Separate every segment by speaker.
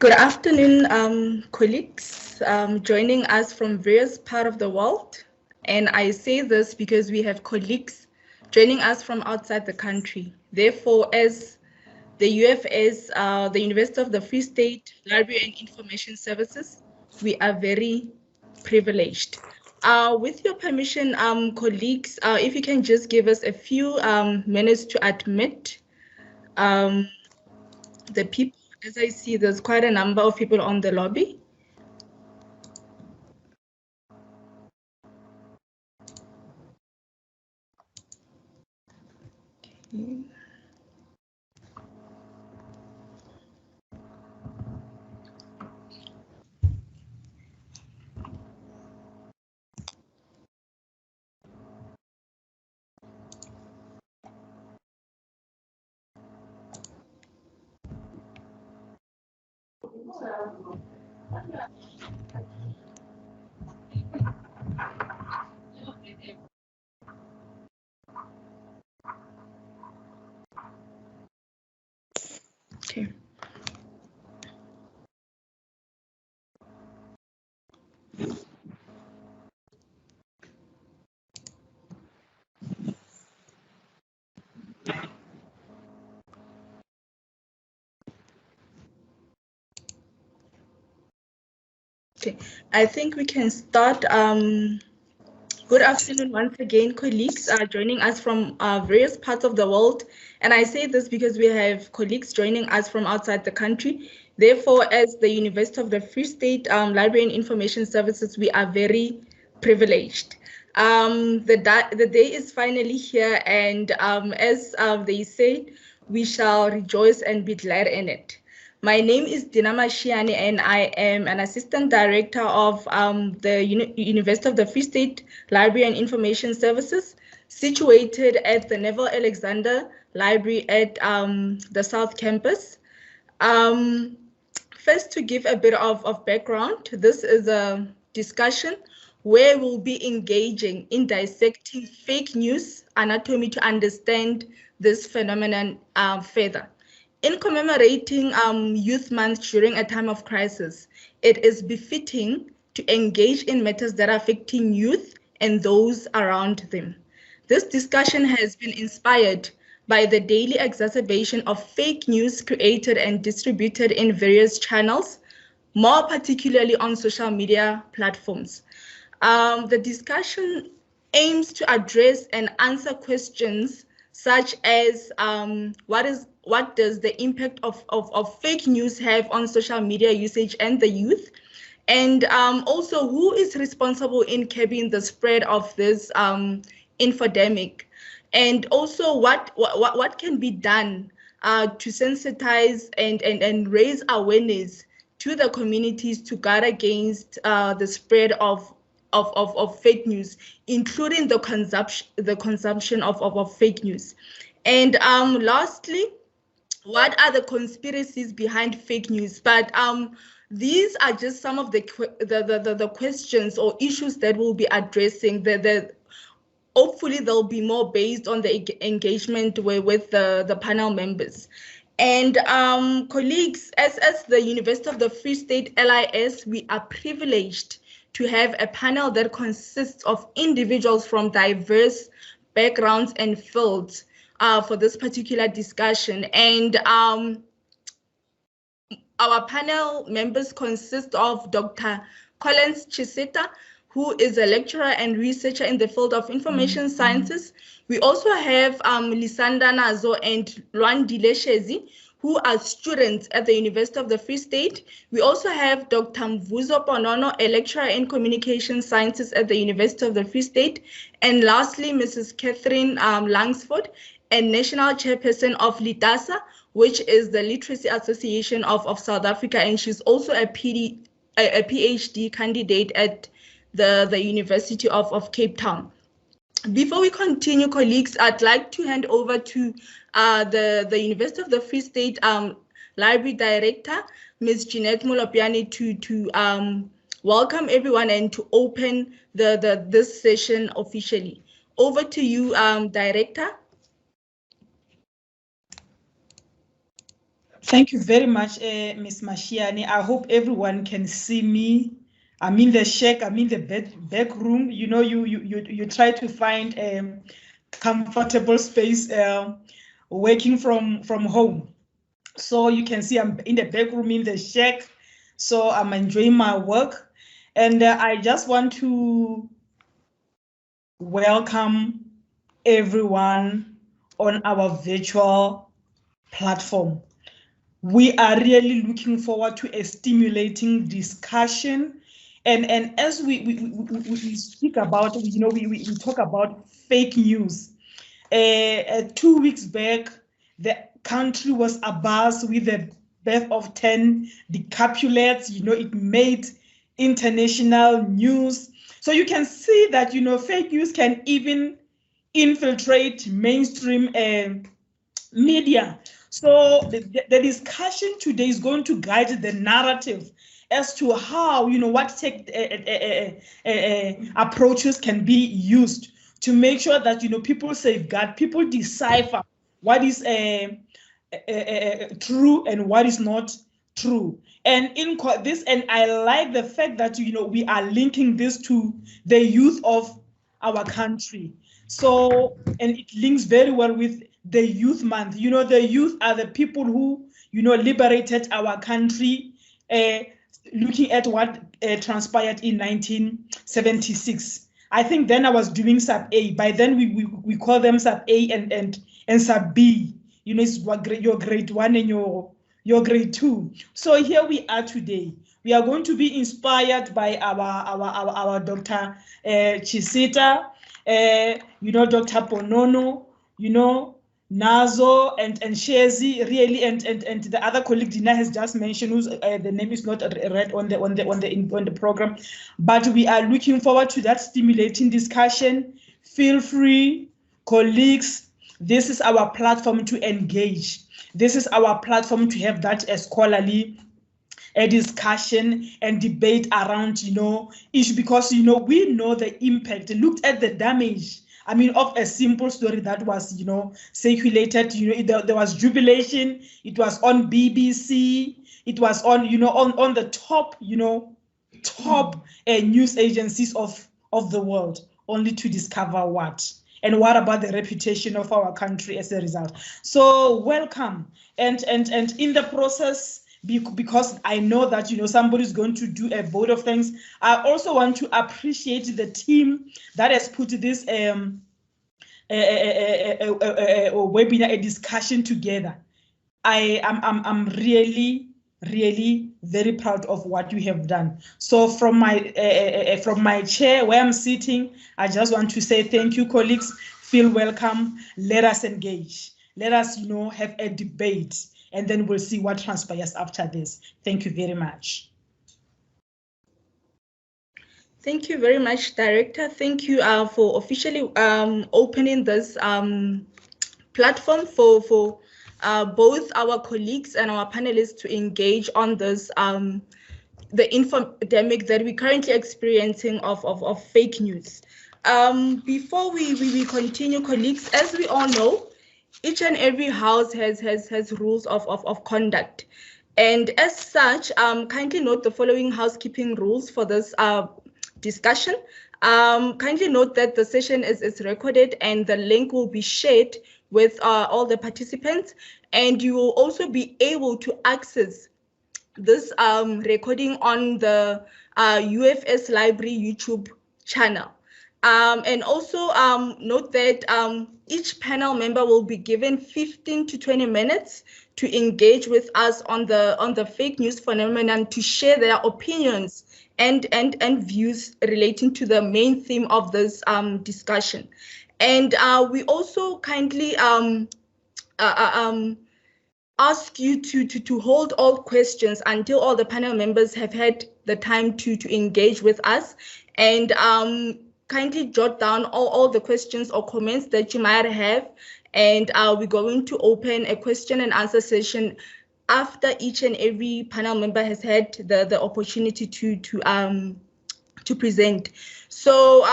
Speaker 1: Good afternoon, colleagues joining us from various parts of the world. And I say this because we have colleagues joining us from outside the country. Therefore, as the UFS, the University of the Free State Library and Information Services, we are very privileged. With your permission, colleagues, if you can just give us a few minutes to admit the people. As I see, there's quite a number of people on the lobby. Okay. Okay, I think we can start. Good afternoon once again, colleagues joining us from various parts of the world. And I say this because we have colleagues joining us from outside the country. Therefore, as the University of the Free State Library and Information Services, we are very privileged. The day is finally here, and as they say, we shall rejoice and be glad in it. My name is Dina Mashiane, and I am an assistant director of the University of the Free State Library and Information Services, situated at the Neville Alexander Library at the South Campus. First, to give a bit of background, this is a discussion where we'll be engaging in dissecting fake news anatomy to understand this phenomenon further. In commemorating Youth Month during a time of crisis, it is befitting to engage in matters that are affecting youth and those around them. This discussion has been inspired by the daily exacerbation of fake news created and distributed in various channels, more particularly on social media platforms. The discussion aims to address and answer questions such as what does the impact of fake news have on social media usage and the youth, and also who is responsible in curbing the spread of this infodemic, and also what can be done to sensitize and raise awareness to the communities to guard against the spread of fake news, including the consumption of fake news. And lastly, what are the conspiracies behind fake news? But these are just some of the questions or issues that we'll be addressing. Hopefully they'll be more based on the engagement with the panel members. And colleagues, as the University of the Free State LIS, we are privileged to have a panel that consists of individuals from diverse backgrounds and fields for this particular discussion. And our panel members consist of Dr. Collence, who is a lecturer and researcher in the field of information sciences. We also have Lisanda Nazo and Lwandile Shezi, who are students at the University of the Free State. We also have Dr. Mvuzo Ponono, a lecturer in communication sciences at the University of the Free State. And lastly, Mrs. Catherine Langsford, a national chairperson of LITASA, which is the Literacy Association of South Africa, and she's also a PhD candidate at the University of Cape Town. Before we continue, colleagues, I'd like to hand over to the University of the Free State Library Director, Ms. Jeanette Mulopiani, to welcome everyone and to open this session officially. Over to you, Director.
Speaker 2: Thank you very much, Ms. Mashiani. I hope everyone can see me. I'm in the shack, I'm in the back room. You know, you try to find a comfortable space working from home. So you can see I'm in the back room in the shack. So I'm enjoying my work. And I just want to welcome everyone on our virtual platform. We are really looking forward to a stimulating discussion. And as we speak about, you know, we talk about fake news. 2 weeks back, the country was abuzz with the birth of 10 decapulates. You know, it made international news. So you can see that, you know, fake news can even infiltrate mainstream media. So the discussion today is going to guide the narrative as to how, you know, what tech approaches can be used to make sure that, you know, people safeguard, people decipher what is true and what is not true. And in this, and I like the fact that, you know, we are linking this to the youth of our country. So, and it links very well with the Youth Month. You know, the youth are the people who, you know, liberated our country, looking at what transpired in 1976. I think then I was doing sub A. By then we call them sub A and sub B. You know, it's your grade 1 and your grade 2. So here we are today. We are going to be inspired by our Dr. Chisita, you know, Dr. Ponono, you know, Nazo and Shezi, really, and the other colleague Dina has just mentioned, whose the name is not read on the program, but we are looking forward to that stimulating discussion. Feel free, colleagues. This is our platform to engage. This is our platform to have that scholarly a discussion and debate around, you know, issue, because, you know, we know the impact. Looked at the damage, I mean, of a simple story that was, you know, circulated. You know, there was jubilation. It was on BBC. It was on, you know, on the top, you know, top news agencies of the world, only to discover what. And what about the reputation of our country as a result? So welcome. And in the process, because I know that, you know, somebody's going to do a vote of thanks, I also want to appreciate the team that has put this webinar, a discussion together. I'm really very proud of what you have done. So from my chair where I'm sitting, I just want to say thank you, colleagues. Feel welcome. Let us engage. Let us, you know, have a debate, and then we'll see what transpires after this. Thank you very much.
Speaker 1: Thank you very much, Director. Thank you for officially opening this platform for both our colleagues and our panelists to engage on this the infodemic that we're currently experiencing of fake news. Before we continue, colleagues, as we all know, each and every house has rules of conduct. And as such, kindly note the following housekeeping rules for this discussion. Kindly note that the session is recorded and the link will be shared with all the participants, and you will also be able to access this recording on the UFS Library YouTube channel. And also note that each panel member will be given 15 to 20 minutes to engage with us on the fake news phenomenon, to share their opinions and views relating to the main theme of this discussion. And we also kindly ask you to hold all questions until all the panel members have had the time to engage with us, and kindly jot down all the questions or comments that you might have, and we're going to open a question and answer session after each and every panel member has had the opportunity to to present. So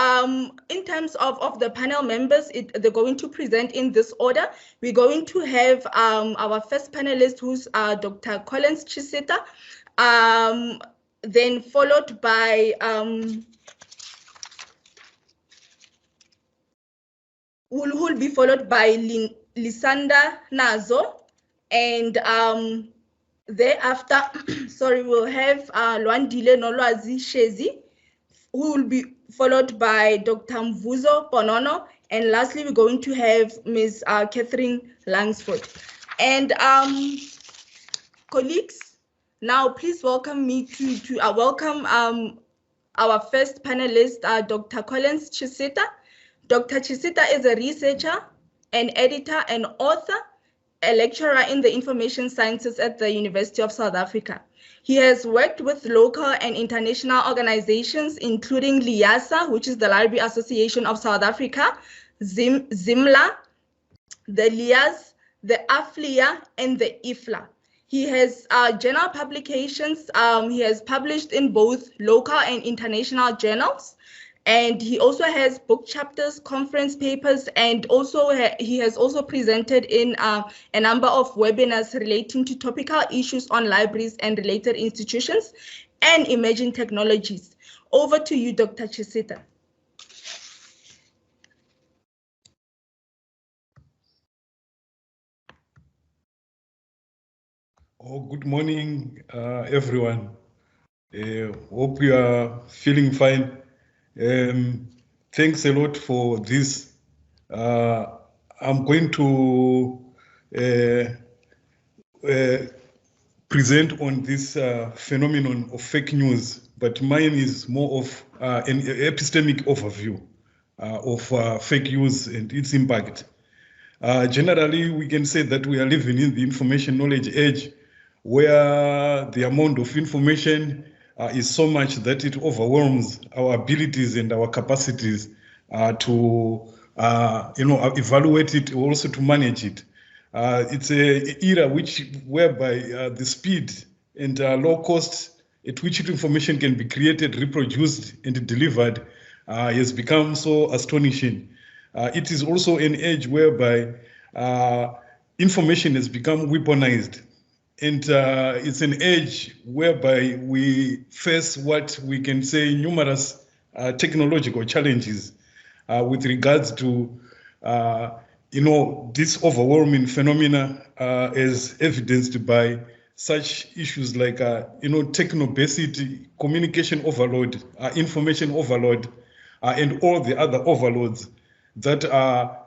Speaker 1: in terms of the panel members, they're going to present in this order. We're going to have our first panelist, who's Dr. Collence Chiseta, then followed by who will be followed by Lisanda Nazo, and thereafter, sorry, we'll have Lwandile Nolwazi Shezi, who will be followed by Dr. Mvuzo Bonono, and lastly, we're going to have Ms. Catherine Langsford. And colleagues, now please welcome me to welcome our first panelist, Dr. Collence Chiseta. Dr. Chiseta is a researcher, an editor, and author, a lecturer in the information sciences at the University of South Africa. He has worked with local and international organizations, including LIASA, which is the Library Association of South Africa, ZIMLA, the LIAS, the AFLIA, and the IFLA. He has journal publications. He has published in both local and international journals. And he also has book chapters, conference papers, and also he has also presented in a number of webinars relating to topical issues on libraries and related institutions and emerging technologies. Over to you, Dr. Chiseta.
Speaker 3: Oh, good morning, everyone. Hope you are feeling fine. Thanks a lot for this. I'm going to present on this phenomenon of fake news, but mine is more of an epistemic overview of fake news and its impact. Generally, we can say that we are living in the information knowledge age, where the amount of information is so much that it overwhelms our abilities and our capacities to evaluate it, or also to manage it. It's an era whereby the speed and low cost at which information can be created, reproduced, and delivered has become so astonishing. It is also an age whereby information has become weaponized. And it's an age whereby we face what we can say numerous technological challenges with regards to, this overwhelming phenomena as evidenced by such issues like, technobesity, communication overload, information overload, and all the other overloads that are,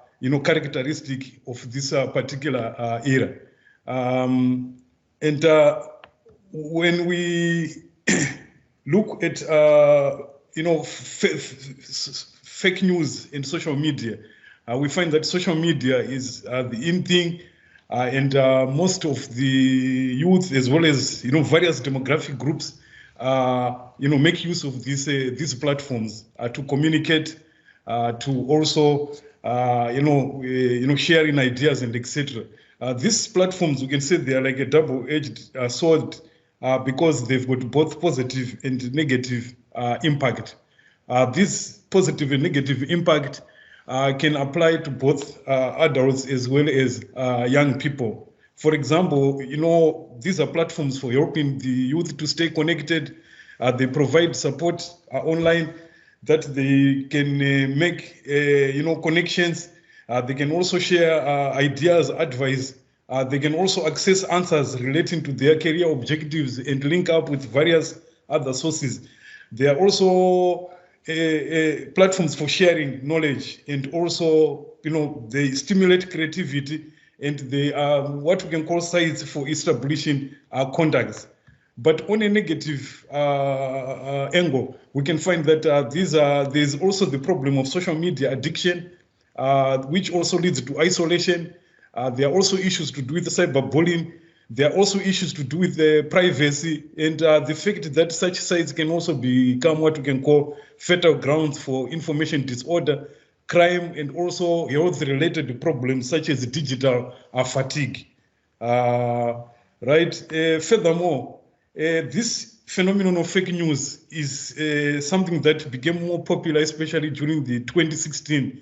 Speaker 3: characteristic of this particular era. And when we look at, fake news in social media, we find that social media is the in thing, and most of the youth, as well as various demographic groups, make use of these platforms to communicate, to also sharing ideas and etc. These platforms, we can say they are like a double-edged sword because they've got both positive and negative impact. This positive and negative impact can apply to both adults as well as young people. For example, these are platforms for helping the youth to stay connected. They provide support online that they can make, connections. They can also share ideas, advice. They can also access answers relating to their career objectives and link up with various other sources. There are also platforms for sharing knowledge, and also, they stimulate creativity, and they are what we can call sites for establishing contacts. But on a negative angle, we can find that there's also the problem of social media addiction, which also leads to isolation. There are also issues to do with cyberbullying. There are also issues to do with privacy, and the fact that such sites can also become what we can call fertile grounds for information disorder, crime, and also health-related problems such as digital fatigue. Furthermore, this phenomenon of fake news is something that became more popular, especially during the 2016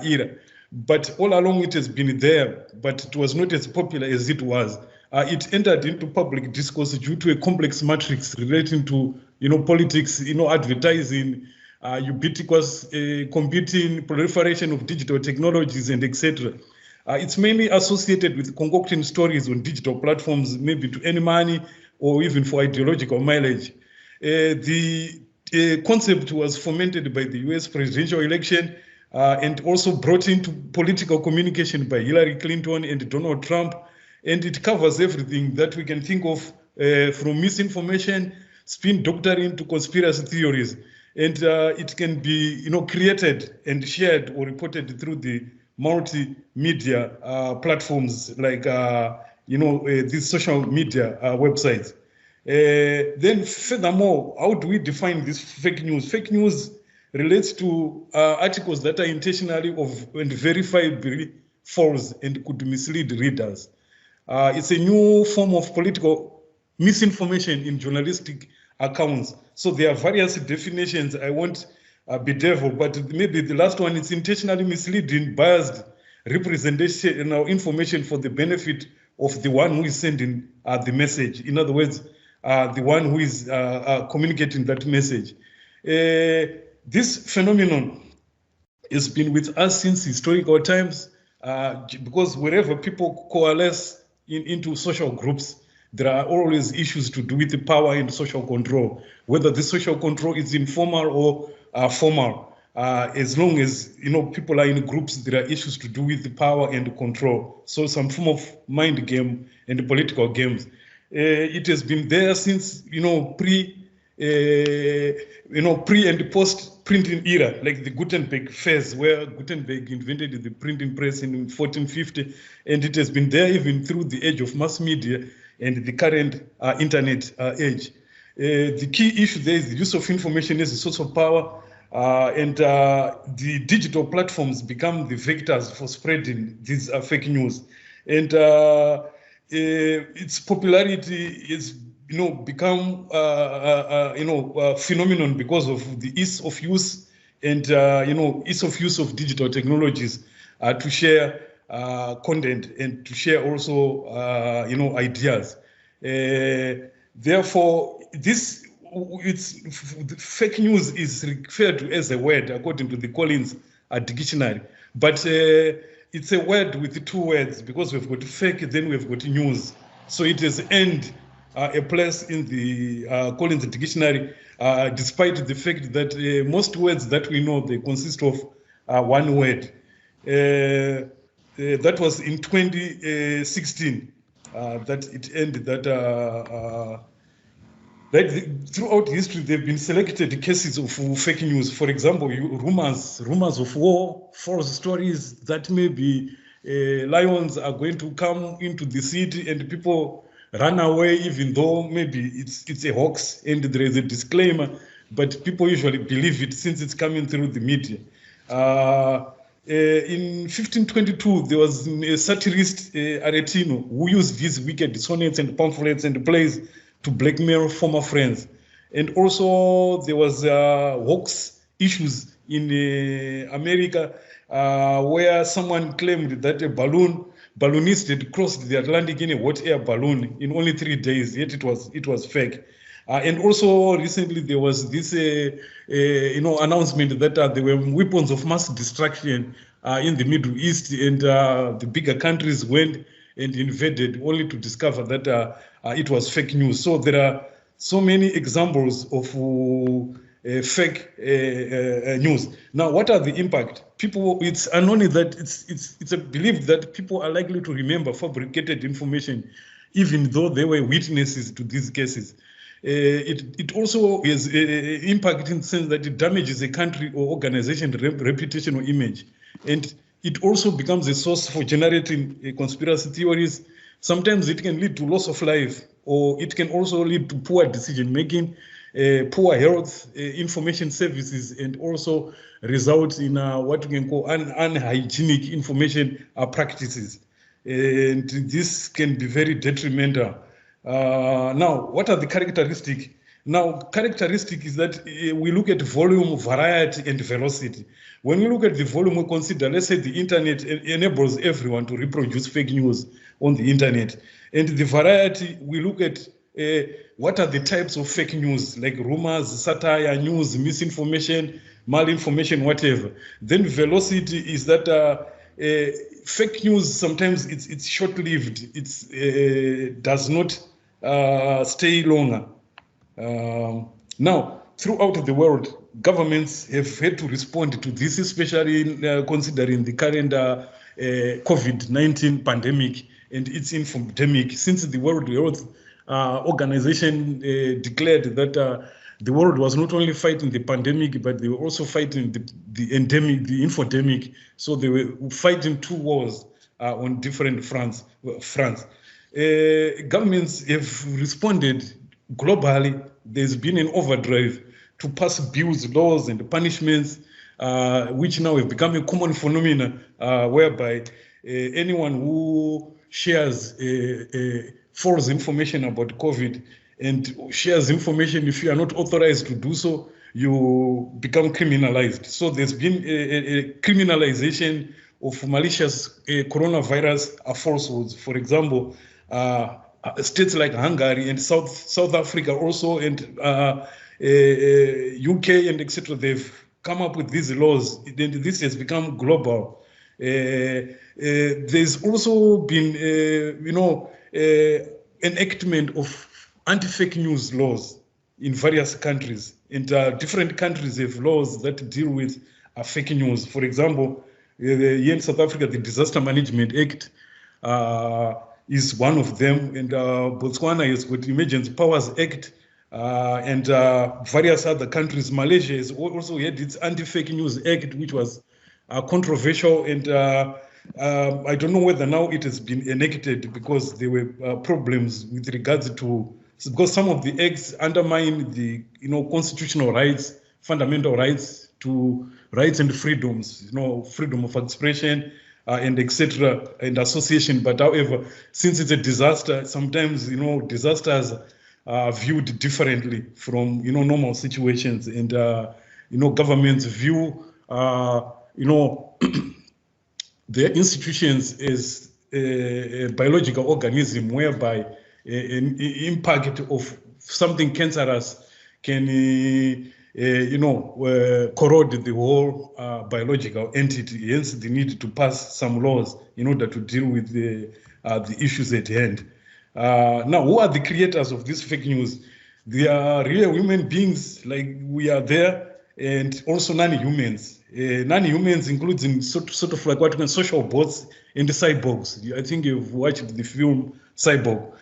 Speaker 3: era. But all along it has been there, but it was not as popular as it was. It entered into public discourse due to a complex matrix relating to, politics, advertising, ubiquitous computing, proliferation of digital technologies, and etc. It's mainly associated with concocting stories on digital platforms, maybe to earn money or even for ideological mileage. The concept was fomented by the US presidential election and also brought into political communication by Hillary Clinton and Donald Trump. And it covers everything that we can think of from misinformation, spin doctoring to conspiracy theories. And it can be created and shared or reported through the multimedia platforms like these social media websites. Then furthermore, how do we define this fake news? Fake news relates to articles that are intentionally and verifiably false and could mislead readers. It's a new form of political misinformation in journalistic accounts. So there are various definitions. I won't bedevil, but maybe the last one is intentionally misleading, biased representation or information for the benefit of the one who is sending the message. In other words, the one who is communicating that message. This phenomenon has been with us since historical times because wherever people coalesce into social groups, there are always issues to do with the power and social control, whether the social control is informal or formal. As long as people are in groups, there are issues to do with the power and control. So some form of mind game and political games. It has been there since pre and post printing era, like the Gutenberg phase, where Gutenberg invented the printing press in 1450, and it has been there even through the age of mass media and the current internet age. The key issue there is the use of information as a source of power, and the digital platforms become the vectors for spreading these fake news. And its popularity is become a phenomenon because of the ease of use and ease of use of digital technologies to share content and to share also ideas. Therefore, fake news is referred to as a word according to the Collins dictionary, but it's a word with two words because we've got fake, then we've got news. So it has earned a place in the Collins dictionary, despite the fact that most words that we know, they consist of one word. That was in 2016 that it ended that throughout history, there have been selected cases of fake news. For example, rumors of war, false stories that maybe lions are going to come into the city and people run away, even though maybe it's a hoax and there is a disclaimer, but people usually believe it since it's coming through the media. In 1522, there was a satirist, Aretino, who used these wicked sonnets and pamphlets and plays to blackmail former friends. And also there was hoax issues in America where someone claimed that a balloonist had crossed the Atlantic in a hot air balloon in only 3 days, yet it was fake. And also recently there was this announcement that there were weapons of mass destruction in the Middle East, and the bigger countries went and invaded only to discover that it was fake news. So there are so many examples of fake news. Now, what are the impact? People, it's only that it's a belief that people are likely to remember fabricated information, even though they were witnesses to these cases. It also is impact in the sense that it damages a country or organization reputation or image, and it also becomes a source for generating conspiracy theories. Sometimes it can lead to loss of life, or it can also lead to poor decision making, poor health information services, and also result in what we can call unhygienic information practices. And this can be very detrimental. Now, what are the characteristics Now, characteristic is that we look at volume, variety, and velocity. When we look at the volume, we consider, let's say the internet enables everyone to reproduce fake news on the internet. And the variety, we look at what are the types of fake news, like rumors, satire, news, misinformation, malinformation, whatever. Then velocity is that fake news, sometimes it's short-lived. It does not stay longer. Now, throughout the world, governments have had to respond to this, especially considering the current COVID-19 pandemic and its infodemic. Since the World Health Organization declared that the world was not only fighting the pandemic, but they were also fighting the endemic, the infodemic. So they were fighting two wars on different fronts. Governments have responded globally. There's been an overdrive to pass bills, laws, and punishments, which now have become a common phenomenon, whereby anyone who shares false information about COVID and shares information, if you are not authorized to do so, you become criminalized. So there's been a criminalization of malicious coronavirus falsehoods. For example, states like Hungary and South Africa also, and UK and etc. They've come up with these laws. This has become global. There's also been, enactment of anti-fake news laws in various countries, and different countries have laws that deal with fake news. For example, here in South Africa, the Disaster Management Act is one of them, and Botswana has got Emergency Powers Act, and various other countries. Malaysia has also had its Anti-Fake News Act, which was controversial, and I don't know whether now it has been enacted because there were problems with regards to, because some of the acts undermine the constitutional rights, fundamental rights to rights and freedoms, freedom of expression and etc. and association. But however, since it's a disaster, sometimes disasters are viewed differently from normal situations, and governments view their institutions as a biological organism whereby an impact of something cancerous can corrode the whole biological entity. Hence the need to pass some laws in order to deal with the issues at hand. Now, who are the creators of this fake news? They are real human beings like we are there, and also non-humans. Non-humans includes in sort of like what we call social bots and the cyborgs. I think you've watched the film Cyborg.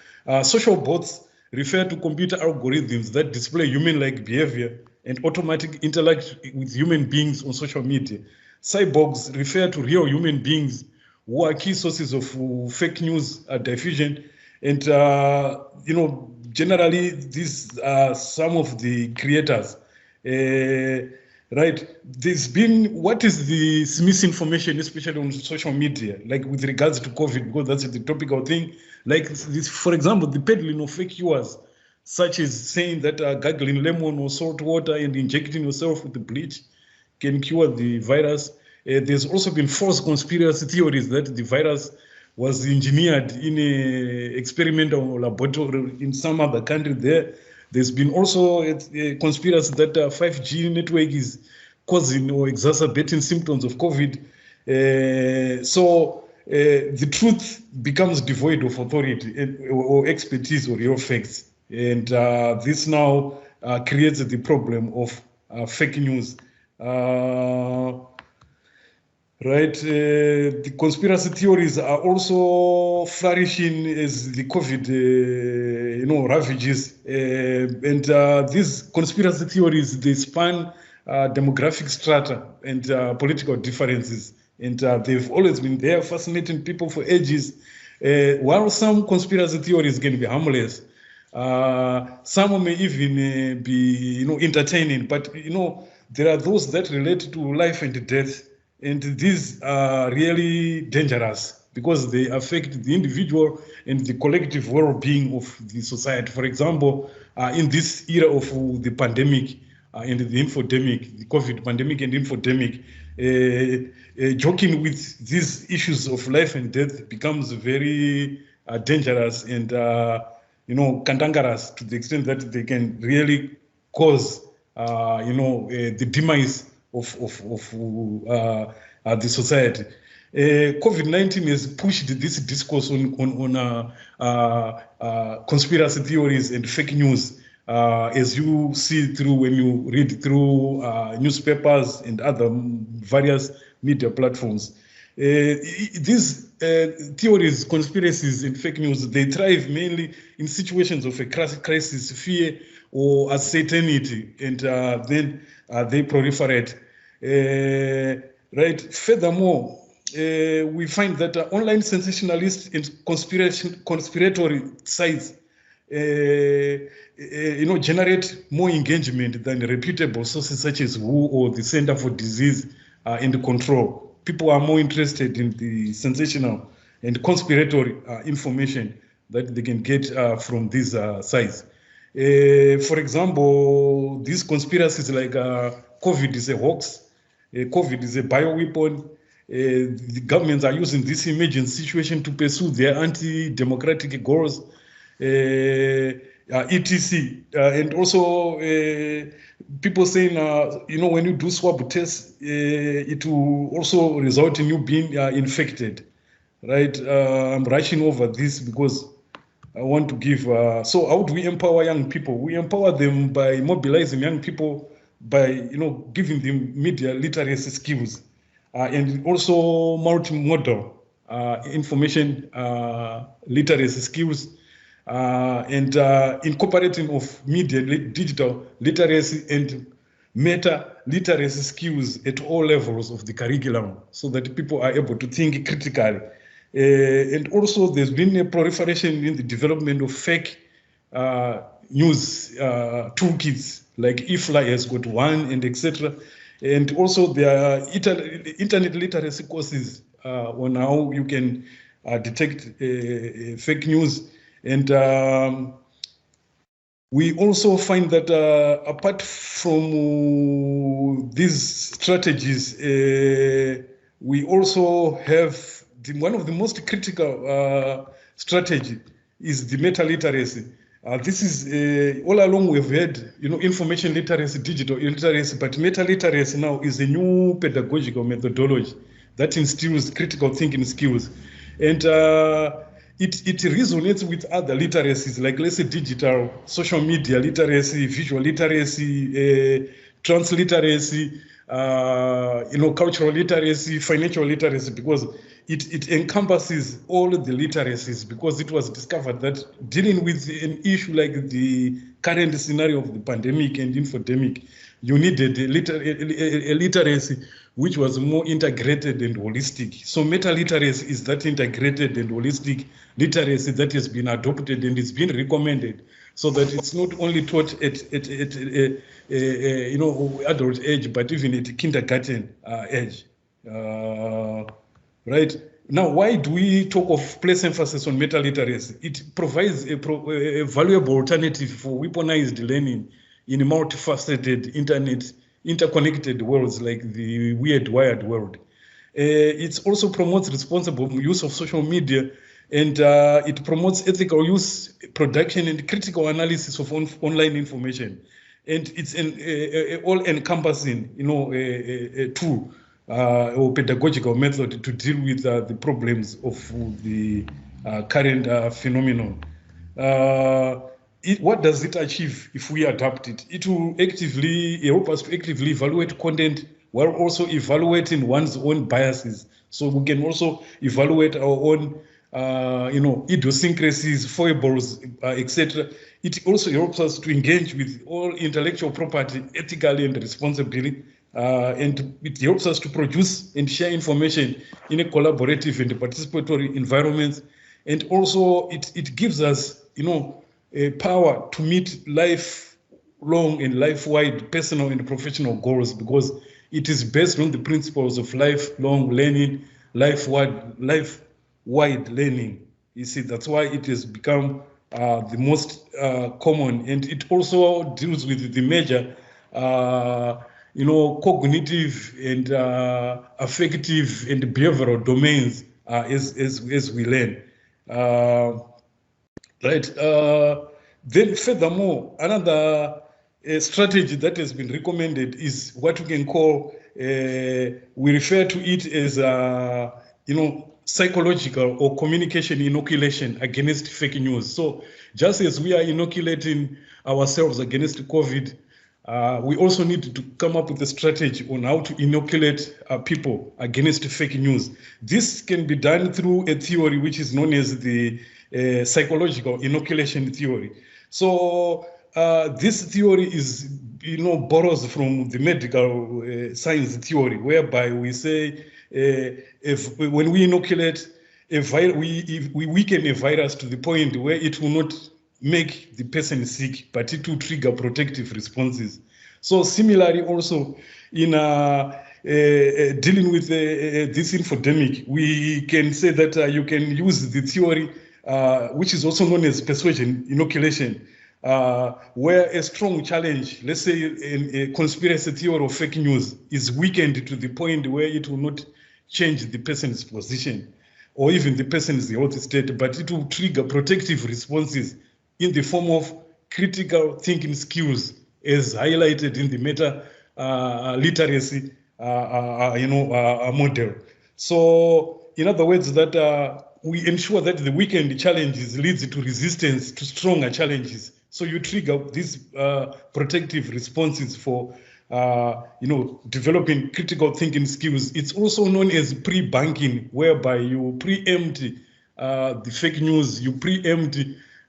Speaker 3: Social bots refer to computer algorithms that display human-like behavior and automatic interact with human beings on social media. Cyborgs refer to real human beings who are key sources of fake news diffusion. And, generally, these are some of the creators. Right. There's been, what is the misinformation, especially on social media, like with regards to COVID, because that's the topical thing. Like this, for example, the peddling of fake cures, such as saying that gargling lemon or salt water and injecting yourself with the bleach can cure the virus. There's also been false conspiracy theories that the virus was engineered in an experimental laboratory in some other country there. There's been also a conspiracy that 5G network is causing or exacerbating symptoms of COVID. So the truth becomes devoid of authority or expertise or real facts. And this now creates the problem of fake news. Right, the conspiracy theories are also flourishing as the COVID, ravages, and these conspiracy theories, they span demographic strata and political differences, and they've always been there, fascinating people for ages. While some conspiracy theories can be harmless, some may even be, entertaining, but there are those that relate to life and death. And these are really dangerous. because they affect the individual and the collective well-being of the society. For example, in this era of the pandemic and the infodemic, the COVID pandemic and infodemic, joking with these issues of life and death becomes very dangerous and cantankerous, to the extent that they can really cause the demise of the society. COVID-19 has pushed this discourse on conspiracy theories and fake news, as you see through when you read through newspapers and other various media platforms. These theories, conspiracies, and fake news, they thrive mainly in situations of a crisis, fear, or uncertainty, and then they proliferate. Right. Furthermore, we find that online sensationalist and conspiratory sites, generate more engagement than reputable sources such as WHO or the Center for Disease and Control. People are more interested in the sensational and conspiratory information that they can get from these sites. For example, these conspiracies like COVID is a hoax, COVID is a bioweapon. The governments are using this emergency situation to pursue their anti-democratic goals, etc. And also people saying, when you do swab tests, it will also result in you being infected, right? I'm rushing over this because I want to give, so how do we empower young people? We empower them by mobilizing young people by, giving them media literacy skills and also multimodal information literacy skills and incorporating of media digital literacy and meta literacy skills at all levels of the curriculum so that people are able to think critically. And also there's been a proliferation in the development of fake news toolkits, like IFLA has got one, and etc. And also there are internet literacy courses on how you can detect fake news. And we also find that apart from these strategies, we also have one of the most critical strategy is the meta literacy. This is all along we've had, information literacy, digital literacy, but meta literacy now is a new pedagogical methodology that instills critical thinking skills. And it resonates with other literacies, like let's say digital, social media literacy, visual literacy, transliteracy, cultural literacy, financial literacy, because it encompasses all the literacies, because it was discovered that dealing with an issue like the current scenario of the pandemic and infodemic, you needed a literacy which was more integrated and holistic. So meta-literacy is that integrated and holistic literacy that has been adopted and is being recommended, so that it's not only taught at adult age, but even at kindergarten age. Right. Now, why do we talk of place emphasis on meta-literacy? It provides a valuable alternative for weaponized learning in a multifaceted interconnected worlds like the weird wired world. It also promotes responsible use of social media, and it promotes ethical use, production, and critical analysis of online information. And it's an all-encompassing, tool or pedagogical method to deal with the problems of the current phenomenon. What does it achieve if we adapt it? It will actively help us to actively evaluate content while also evaluating one's own biases. So we can also evaluate our own, idiosyncrasies, foibles, etc. It also helps us to engage with all intellectual property ethically and responsibly. And it helps us to produce and share information in a collaborative and participatory environment. And also it gives us, a power to meet lifelong and life-wide personal and professional goals, because it is based on the principles of lifelong learning, life-wide wide learning. You see, that's why it has become the most common, and it also deals with the major, cognitive and affective and behavioral domains as we learn. Right. Then furthermore, another strategy that has been recommended is what we can call, we refer to it as, psychological or communication inoculation against fake news. So just as we are inoculating ourselves against COVID, we also need to come up with a strategy on how to inoculate people against fake news. This can be done through a theory which is known as the psychological inoculation theory. So this theory is, borrows from the medical science theory, whereby we say when we inoculate we weaken a virus to the point where it will not make the person sick, but it will trigger protective responses. So similarly, also in dealing with this infodemic, we can say that you can use the theory, which is also known as persuasion inoculation, where a strong challenge, let's say a conspiracy theory or fake news, is weakened to the point where it will not change the person's position or even the person's health state, but it will trigger protective responses in the form of critical thinking skills, as highlighted in the meta literacy model. So in other words, that we ensure that the weakened challenges leads to resistance to stronger challenges. So you trigger these protective responses for developing critical thinking skills. It's also known as pre-banking, whereby you preempt the fake news, you preempt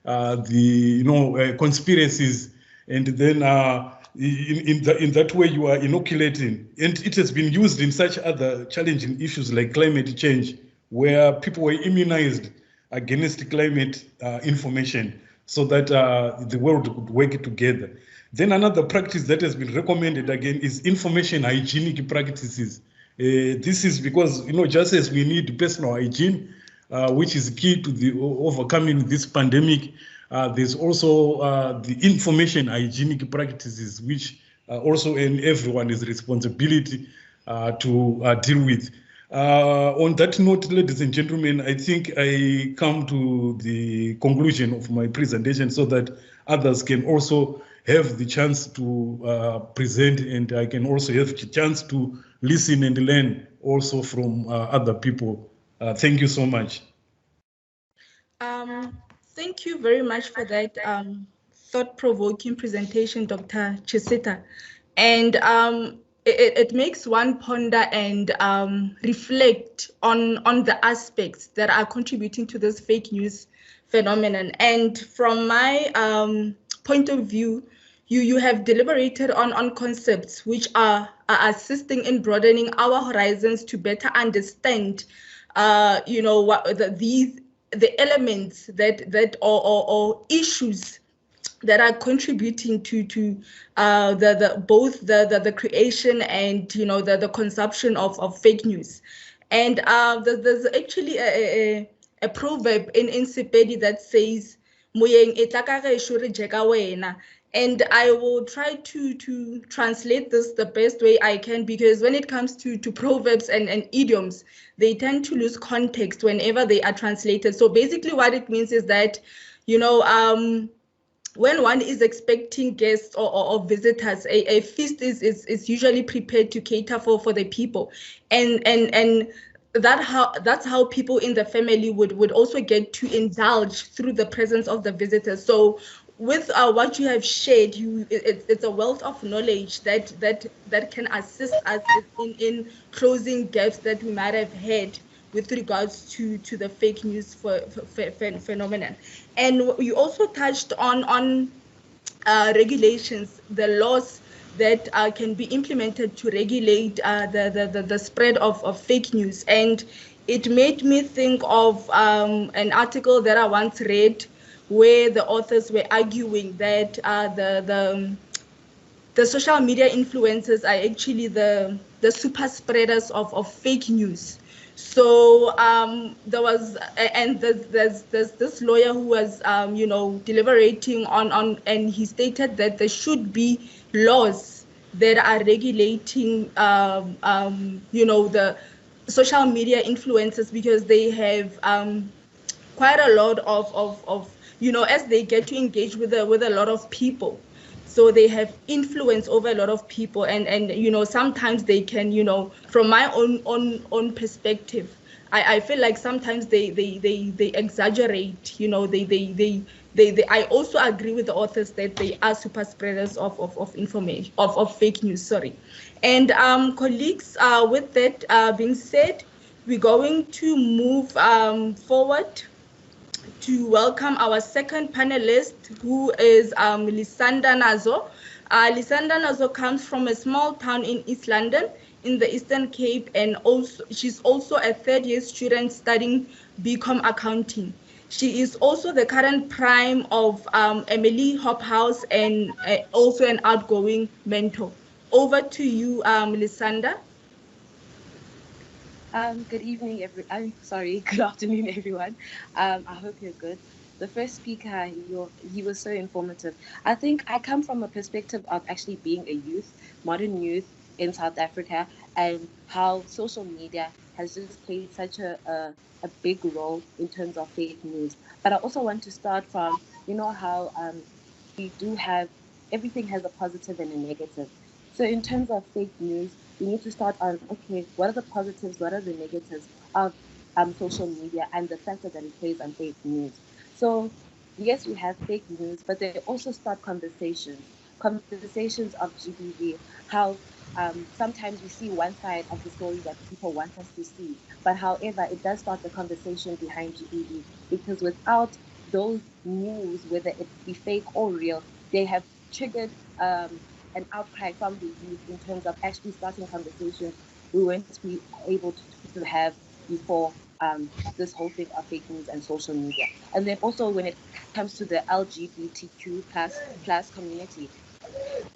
Speaker 3: the conspiracies, and then in that way you are inoculating. And it has been used in such other challenging issues like climate change, where people were immunized against climate information so that the world could work together. Then another practice that has been recommended again is information hygienic practices. This is because, just as we need personal hygiene, which is key to the overcoming this pandemic, there's also the information hygienic practices, which also in everyone's responsibility to deal with. On that note, ladies and gentlemen, I think I come to the conclusion of my presentation so that others can also have the chance to present, and I can also have the chance to listen and learn also from other people. Thank you so much.
Speaker 1: Thank you very much for that thought-provoking presentation, Dr. Chisita. And it makes one ponder and reflect on the aspects that are contributing to this fake news phenomenon. And from my point of view, you have deliberated on concepts which are assisting in broadening our horizons to better understand, what the elements that or issues that are contributing to both the creation and the consumption of fake news. And there's actually a proverb in Sepedi that says, "Moyeng e tla ka gešo re je ka wena." And I will try to translate this the best way I can, because when it comes to proverbs and idioms, they tend to lose context whenever they are translated. So basically what it means is that, when one is expecting guests or visitors, a feast is usually prepared to cater for the people. And that's how people in the family would also get to indulge through the presence of the visitors. So with what you have shared, it's a wealth of knowledge that can assist us in closing gaps that we might have had with regards to the fake news phenomenon. And you also touched on regulations, the laws that can be implemented to regulate the spread of fake news. And it made me think of an article that I once read, where the authors were arguing that the social media influencers are actually the super spreaders of fake news. So there was, and there's this lawyer who was, deliberating on, and he stated that there should be laws that are regulating, the social media influencers, because they have quite a lot of as they get to engage with a lot of people, so they have influence over a lot of people, and sometimes they can, from my own perspective, I feel like sometimes they exaggerate, I also agree with the authors that they are super spreaders of information, of fake news, sorry. And colleagues, with that being said, we're going to move forward to welcome our second panelist, who is Lisanda Nazo. Lisanda Nazo comes from a small town in East London in the Eastern Cape, and also she's also a third-year student studying BCom accounting. She is also the current prime of Emily Hophouse, and also an outgoing mentor. Over to you, Lisanda.
Speaker 4: Good evening, I'm sorry, good afternoon, everyone. I hope you're good. The first speaker, he was so informative. I think I come from a perspective of actually being a youth, modern youth in South Africa, and how social media has just played such a big role in terms of fake news. But I also want to start from, how we do have, everything has a positive and a negative. So in terms of fake news, we need to start on, okay, what are the positives, what are the negatives of social media and the factor that it plays on fake news. So yes, we have fake news, but they also start conversations of GBV, how sometimes we see one side of the story that people want us to see, but however, it does start the conversation behind GBV, because without those news, whether it be fake or real, they have triggered an outcry from the youth in terms of actually starting conversations we weren't be able to have before this whole thing of fake news and social media. And then also when it comes to the LGBTQ plus community,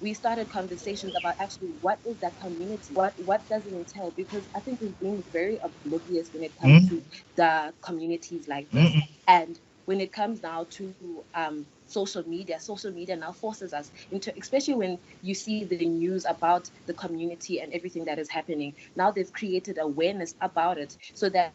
Speaker 4: we started conversations about actually what is that community, what does it entail, because I think we've been very oblivious when it comes to the communities like this. And when it comes now to social media now forces us into, especially when you see the news about the community and everything that is happening, now they've created awareness about it, so that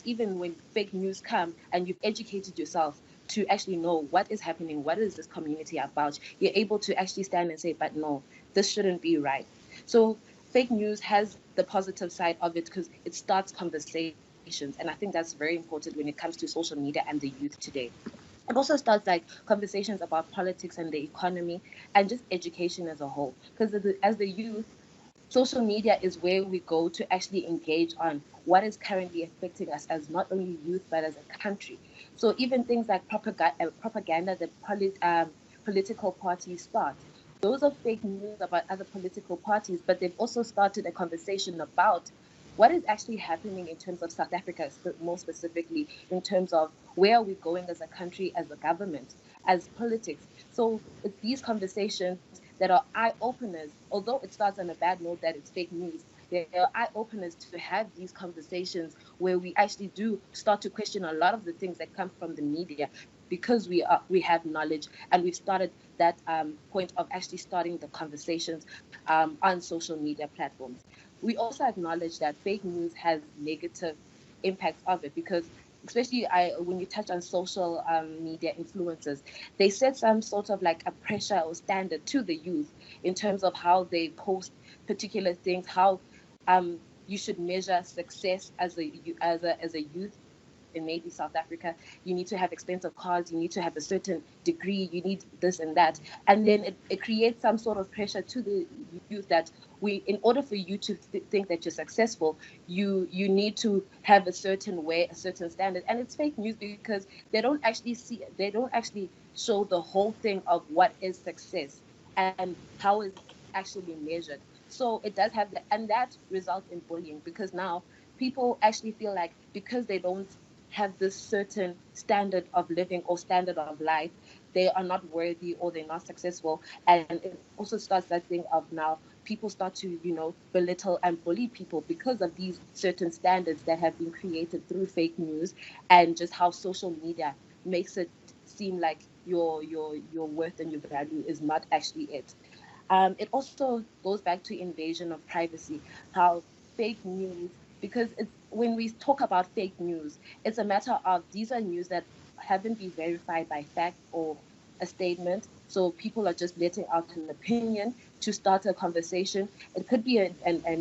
Speaker 4: even when fake news come and you've educated yourself to actually know what is happening, what is this community about, you're able to actually stand and say, but no, this shouldn't be right. So fake news has the positive side of it because it starts conversations. And I think that's very important when it comes to social media and the youth today. It also starts like conversations about politics and the economy and just education as a whole. Because as the youth, social media is where we go to actually engage on what is currently affecting us as not only youth but as a country. So even things like propaganda that political parties start, those are fake news about other political parties, but they've also started a conversation about what is actually happening in terms of South Africa, more specifically in terms of where are we going as a country, as a government, as politics. So it's these conversations that are eye openers, although it starts on a bad note that it's fake news. They are eye openers to have these conversations where we actually do start to question a lot of the things that come from the media, because we have knowledge and we've started that point of actually starting the conversations on social media platforms. We also acknowledge that fake news has negative impacts of it, because especially when you touch on social media influencers, they set some sort of like a pressure or standard to the youth in terms of how they post particular things, how you should measure success as a youth in maybe South Africa. You need to have expensive cars, you need to have a certain degree, you need this and that. And then it creates some sort of pressure to the youth that in order for you to think that you're successful, you need to have a certain way, a certain standard. And it's fake news because they don't actually show the whole thing of what is success and how is actually measured. So it does have that, and that results in bullying, because now people actually feel like because they don't have this certain standard of living or standard of life, they are not worthy or they're not successful. And it also starts that thing of now people start to, belittle and bully people because of these certain standards that have been created through fake news, and just how social media makes it seem like your worth and your value is not actually it. It also goes back to invasion of privacy, how fake news, because it's when we talk about fake news, it's a matter of these are news that haven't been verified by fact or a statement. So people are just letting out an opinion to start a conversation. It could be an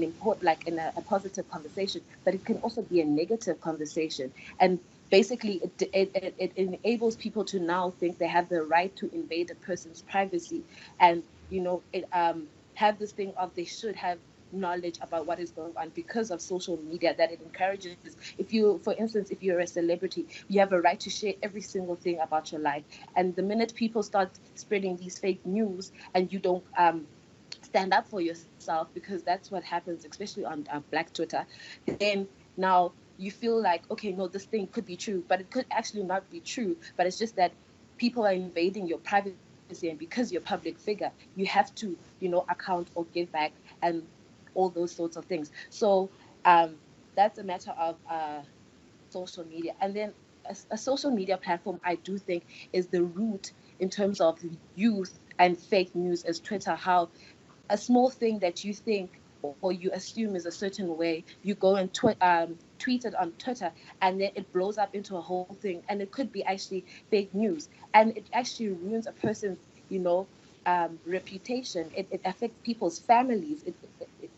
Speaker 4: important, like in a positive conversation, but it can also be a negative conversation. And basically, it enables people to now think they have the right to invade a person's privacy, and it have this thing of they should have knowledge about what is going on because of social media, that it encourages. If you, for instance, if you're a celebrity, you have a right to share every single thing about your life. And the minute people start spreading these fake news and you don't stand up for yourself, because that's what happens, especially on Black Twitter, then now you feel like, okay, no, this thing could be true, but it could actually not be true. But it's just that people are invading your privacy, and because you're a public figure, you have to, account or give back, and all those sorts of things. So that's a matter of social media. And then a social media platform, I do think, is the root in terms of youth and fake news, as Twitter, how a small thing that you think or you assume is a certain way, you go and tweet it on Twitter, and then it blows up into a whole thing, and it could be actually fake news, and it actually ruins a person's, reputation. It affects people's families,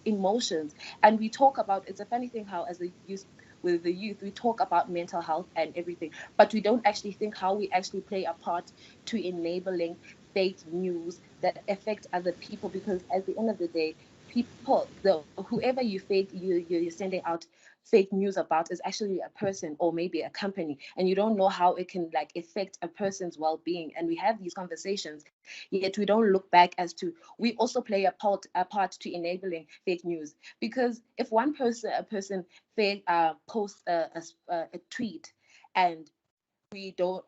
Speaker 4: emotions. And we talk about, it's a funny thing how as a youth, with the youth, we talk about mental health and everything, but we don't actually think how we actually play a part to enabling fake news that affect other people. Because at the end of the day, people, whoever you're sending out fake news about is actually a person or maybe a company, and you don't know how it can like affect a person's well-being. And we have these conversations, yet we don't look back as to we also play a part to enabling fake news. Because if a person fake posts a tweet, and we don't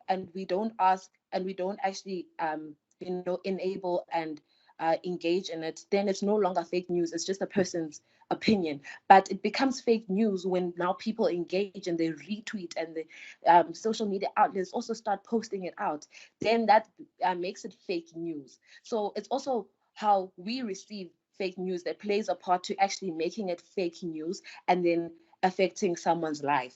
Speaker 4: ask, and we don't actually enable and engage in it, then it's no longer fake news, it's just a person's opinion. But it becomes fake news when now people engage and they retweet, and the social media outlets also start posting it out. Then that makes it fake news. So it's also how we receive fake news that plays a part to actually making it fake news, and then affecting someone's life,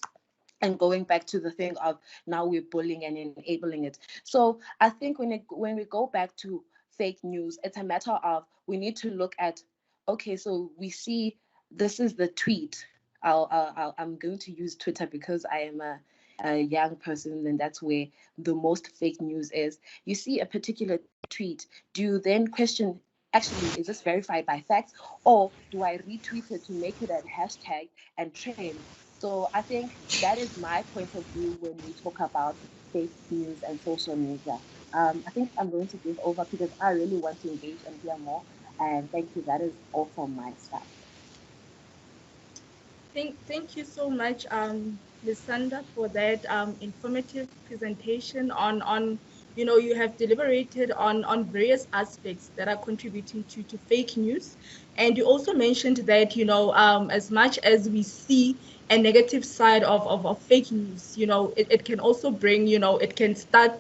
Speaker 4: and going back to the thing of now we're bullying and enabling it. So I think when we go back to fake news, it's a matter of we need to look at, okay, so we see this is the tweet. I'm going to use Twitter because I am a young person, and that's where the most fake news is. You see a particular tweet, do you then question, actually, is this verified by facts, or do I retweet it to make it a hashtag and trend? So I think that is my point of view when we talk about fake news and social media. I think I'm going to give over because I really want to engage and hear more. And thank you. That is all from my side.
Speaker 1: Thank you so much, Lysanda, for that informative presentation on you have deliberated on various aspects that are contributing to fake news. And you also mentioned that, as much as we see a negative side of fake news, it can also bring, it can start,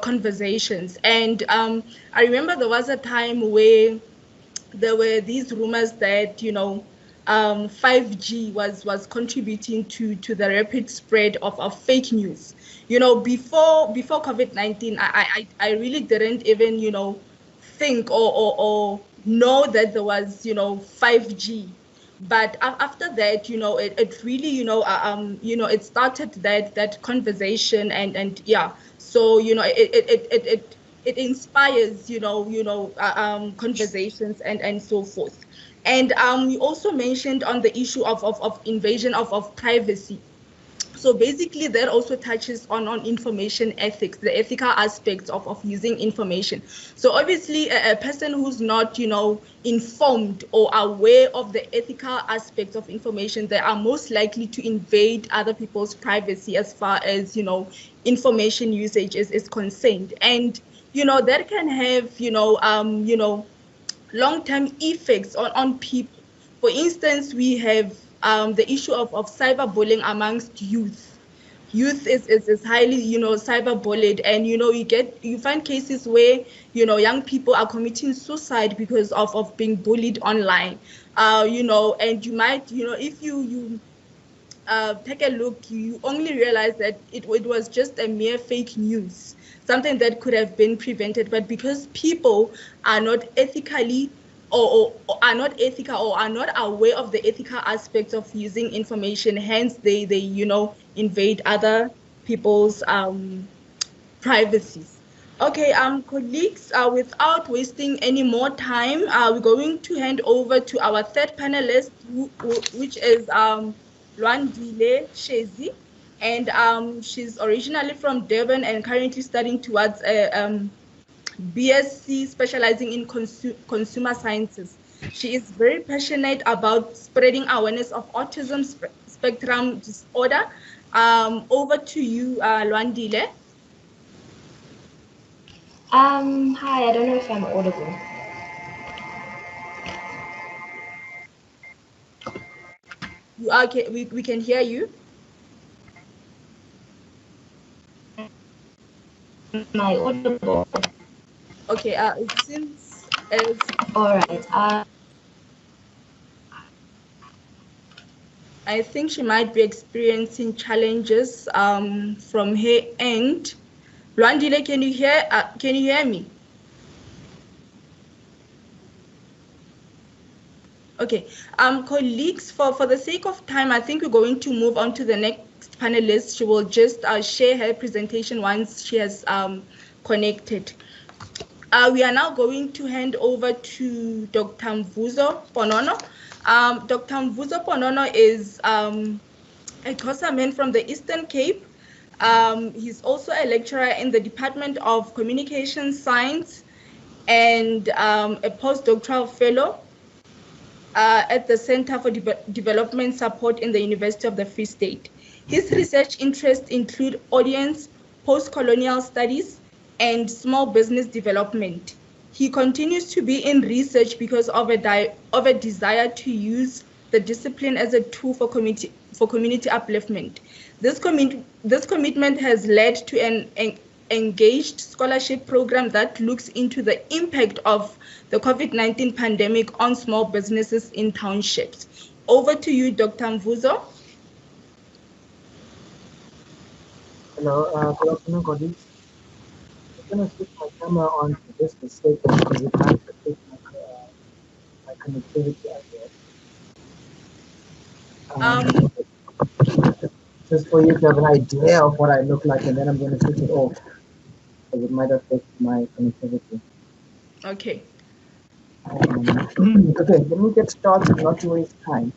Speaker 1: conversations. And I remember there was a time where there were these rumors that 5G was contributing to the rapid spread of fake news. Before COVID-19, I really didn't even think or know that there was 5G. But after that, it really it started that conversation, and yeah. So it inspires conversations and so forth. And you also mentioned on the issue of invasion of privacy. So basically that also touches on information ethics, the ethical aspects of using information. So obviously a person who's not informed or aware of the ethical aspects of information, they are most likely to invade other people's privacy as far as information usage is concerned. And that can have, long-term effects on people. For instance, we have the issue of cyberbullying amongst youth. Youth is highly, cyberbullied, and you find cases where young people are committing suicide because of being bullied online. And you might, if you take a look, you only realize that it was just a mere fake news, something that could have been prevented. But because people are not ethically or are not ethical or are not aware of the ethical aspects of using information, hence they invade other people's privacies. Okay, colleagues, without wasting any more time, we're going to hand over to our third panelist, which is Lwandile Shezi, and she's originally from Durban and currently studying towards a BSc specializing in consumer sciences. She is very passionate about spreading awareness of autism spectrum disorder. Over to you, Lwandile.
Speaker 5: Hi, I don't know if I'm audible.
Speaker 1: You are okay, we can hear you.
Speaker 5: Am I audible?
Speaker 1: Okay, it seems as
Speaker 5: All right.
Speaker 1: I think she might be experiencing challenges from her end. Lwandile, can you hear me? Okay, colleagues, for the sake of time, I think we're going to move on to the next panelist. She will just share her presentation once she has connected. We are now going to hand over to Dr. Mvuzo Ponono. Dr. Mvuzo Ponono is a Xhosa man from the Eastern Cape. He's also a lecturer in the Department of Communication Science and a postdoctoral fellow at the Center for Development Support in the University of the Free State. His research interests include audience, post-colonial studies, and small business development. He continues to be in research because of a desire to use the discipline as a tool for community upliftment. This commitment has led to an engaged scholarship program that looks into the impact of the COVID-19 pandemic on small businesses in townships. Over to you, Dr. Mvuzo.
Speaker 6: Hello, good afternoon, colleagues. I'm going to switch my camera on for just a second because it might affect my connectivity as well. Just for you to have an idea of what I look like, and then I'm going to switch it off because it might affect my connectivity.
Speaker 1: Okay.
Speaker 6: Okay, let me get started, not to waste time.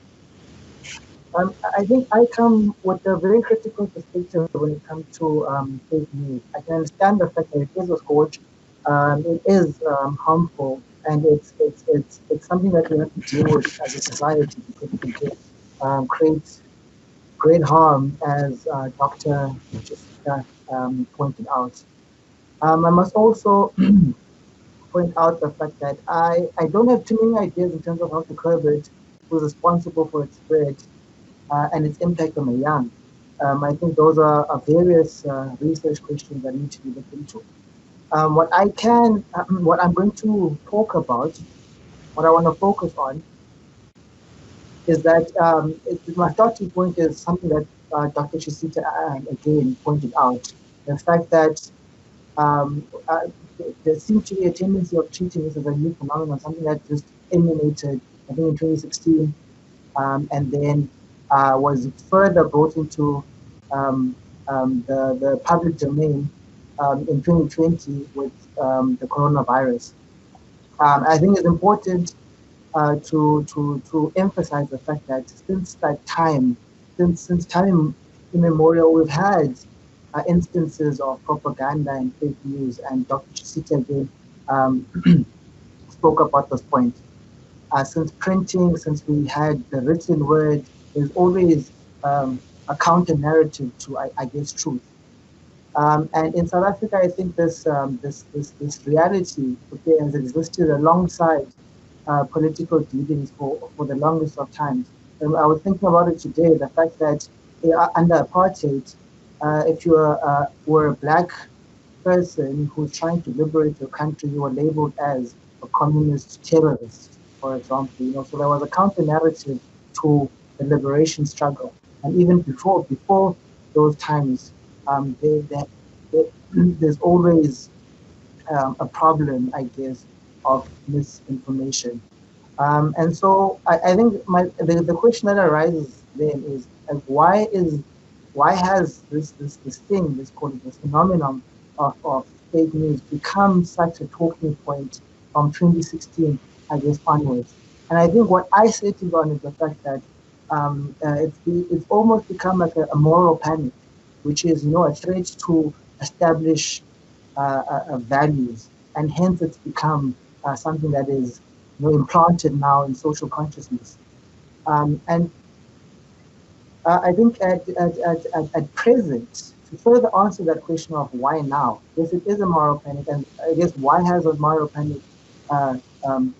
Speaker 6: I think I come with a very critical perspective when it comes to fake news. I can understand the fact that it is a scourge, it is harmful, and it's something that we have to deal with as a society because it can just create great harm, as Dr. Jessica pointed out. I must also point out the fact that I don't have too many ideas in terms of how to curb it, who's responsible for its spread, and its impact on the young. I think those are various research questions that need to be looked into. What I'm going to talk about, what I want to focus on, is that my starting point is something that Dr. Chisita again pointed out, the fact that there seems to be a tendency of treating this as a new phenomenon, something that just emanated, I think, in 2016, and then was further brought into the public domain in 2020 with the coronavirus. I think it's important to emphasize the fact that since that time, since time immemorial, we've had instances of propaganda and fake news, and Dr. Chisita again spoke about this point. Since printing, since we had the written word, there's always a counter narrative to, I guess, truth. And in South Africa, I think this reality, okay, has existed alongside political dealings for the longest of times. And I was thinking about it today, the fact that under apartheid, if you were a black person who's trying to liberate your country, you were labeled as a communist terrorist, for example. So there was a counter narrative to the liberation struggle, and even before those times, there's always a problem, I guess, of misinformation. And so I think the question that arises then is why has this thing, this called this phenomenon of fake news become such a talking point from 2016, I guess, onwards? And I think what I settled on is the fact that it's almost become like a moral panic, which is a threat to establish values, and hence it's become something that is implanted now in social consciousness. And I think at present, to further answer that question of why now, yes, it is a moral panic, and I guess why has a moral panic uh, um,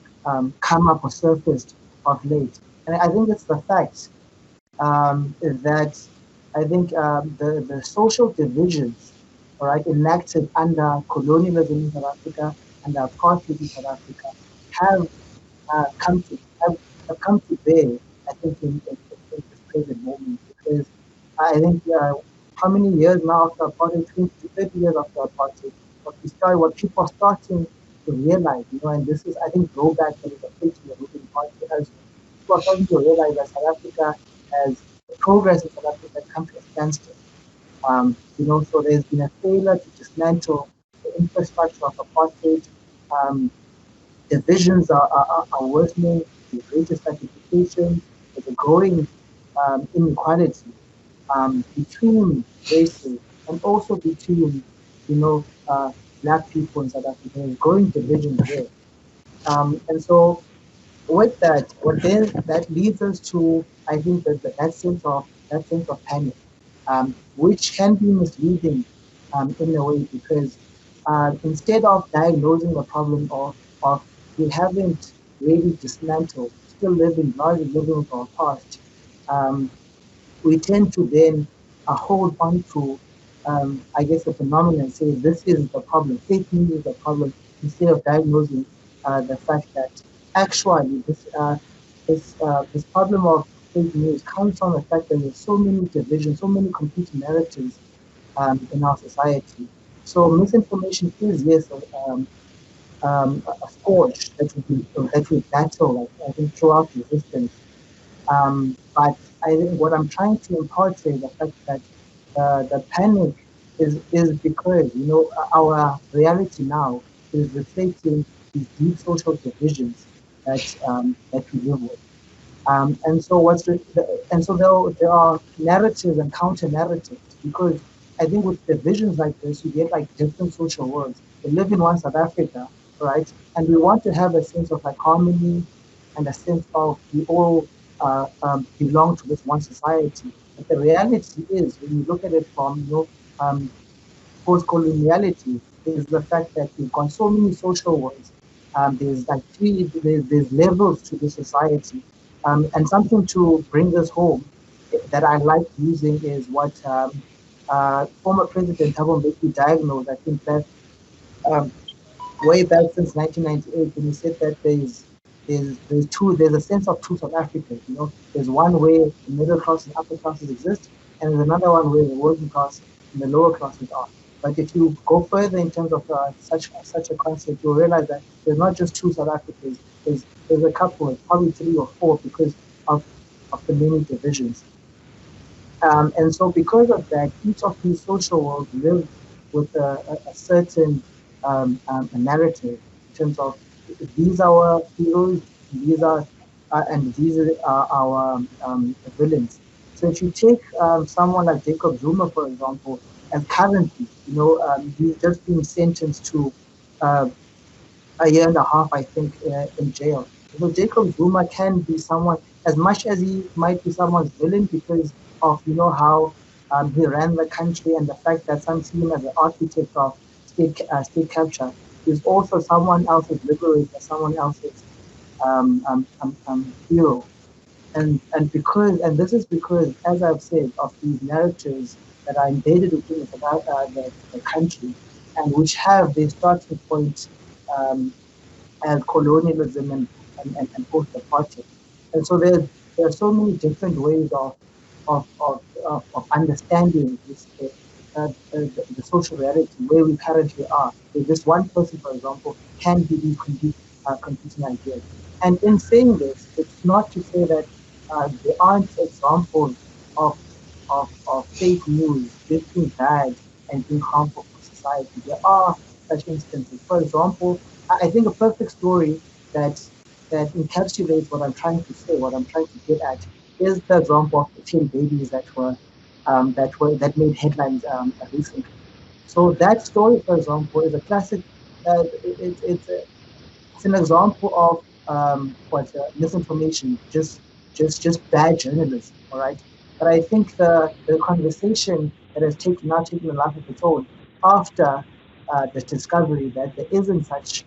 Speaker 6: come up or surfaced of late? And I think it's the fact that I think the social divisions, all right, enacted under colonialism in South Africa and apartheid in South Africa have come to have come to bear, I think, in this present moment, because I think how many years now after apartheid, 20 to 30 years after apartheid, what people are starting to realize, and this is, I think, throwback to the place we are moving on to as people are starting to realize that South Africa has progress in South Africa has come to a standstill. So there's been a failure to dismantle the infrastructure of apartheid. Um, Divisions are worsening, there's greater stratification, there's a growing inequality between races and also between, black people in South Africa. There's growing divisions there. And so with that, what then that leads us to, I think, that sense of panic, which can be misleading in a way, because instead of diagnosing the problem, of we haven't really dismantled, still largely living with our past, um, we tend to then hold on to, I guess, the phenomenon and say this is the problem, fake news is the problem, instead of diagnosing the fact that actually this problem of fake news comes from the fact that there's so many divisions, so many competing narratives in our society. So misinformation is, yes, a scourge that we battle, like, I think, throughout existence. But I think what I'm trying to impart is the fact that the panic is because our reality now is reflecting these deep social divisions that we live with. And so there are narratives and counter narratives, because I think with divisions like this, you get like different social worlds. We live in one South Africa, right? And we want to have a sense of like harmony and a sense of we all belong to this one society. But the reality is, when you look at it from post-coloniality, is the fact that we've got so many social worlds. There's levels to the society. And something to bring us home that I like using is what former President Thabo Mbeki diagnosed. I think that um, way back since 1998, when he said that there's a sense of two South Africas. There's one where the middle class and upper classes exist, and there's another one where the working class and the lower classes are. But if you go further in terms of such a concept, you'll realize that there's not just two South Africas. There's a couple, probably three or four, because of the many divisions. And so because of that, each of these social worlds live with a certain a narrative in terms of these are our heroes, these are and these are our villains. So if you take someone like Jacob Zuma, for example, and currently, he's just being sentenced to uh, a year and a half, I think, in jail. So Jacob Zuma can be someone, as much as he might be someone's villain because of how He ran the country, and the fact that some see him as the architect of state capture is also someone else's liberator, someone else's hero. And this is because, as I've said, of these narratives that are embedded within the country, and which have their starting point um, as colonialism and post-apartheid. And so there are so many different ways of understanding this the social reality where we currently are. Where this one person, for example, can believe competing ideas. And in saying this, it's not to say that there aren't examples of fake news just being bad and being harmful for society. There are such instances. For example, I think a perfect story that encapsulates what I'm trying to say, what I'm trying to get at, is the example of the 10 babies that made headlines recently. So that story, for example, is a classic. It's an example of what misinformation, just bad journalism. All right, but I think the conversation that has taken a life of its own after the discovery that there isn't such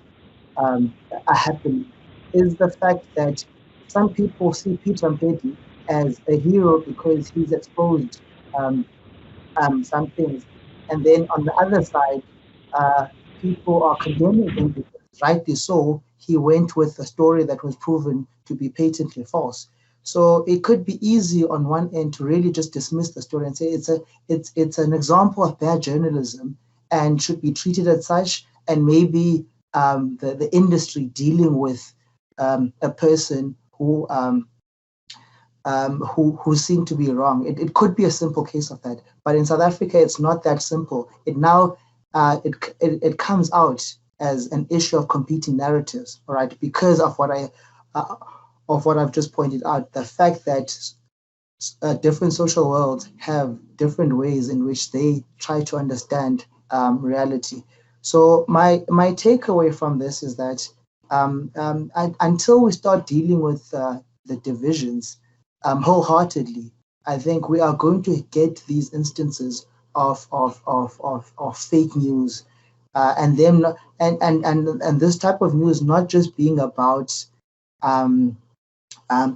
Speaker 6: a happening is the fact that some people see Peter Mpedi as a hero because he's exposed um, some things. And then on the other side, uh, people are condemning him because, rightly so, he went with a story that was proven to be patently false. So it could be easy on one end to really just dismiss the story and say it's an example of bad journalism and should be treated as such. And maybe the industry dealing with a person who seem to be wrong. It could be a simple case of that, but in South Africa, it's not that simple. It now it comes out as an issue of competing narratives, all right, because of what I've just pointed out, the fact that different social worlds have different ways in which they try to understand reality. So my takeaway from this is that until we start dealing with the divisions wholeheartedly, I think we are going to get these instances of fake news and them not, and this type of news not just being about um,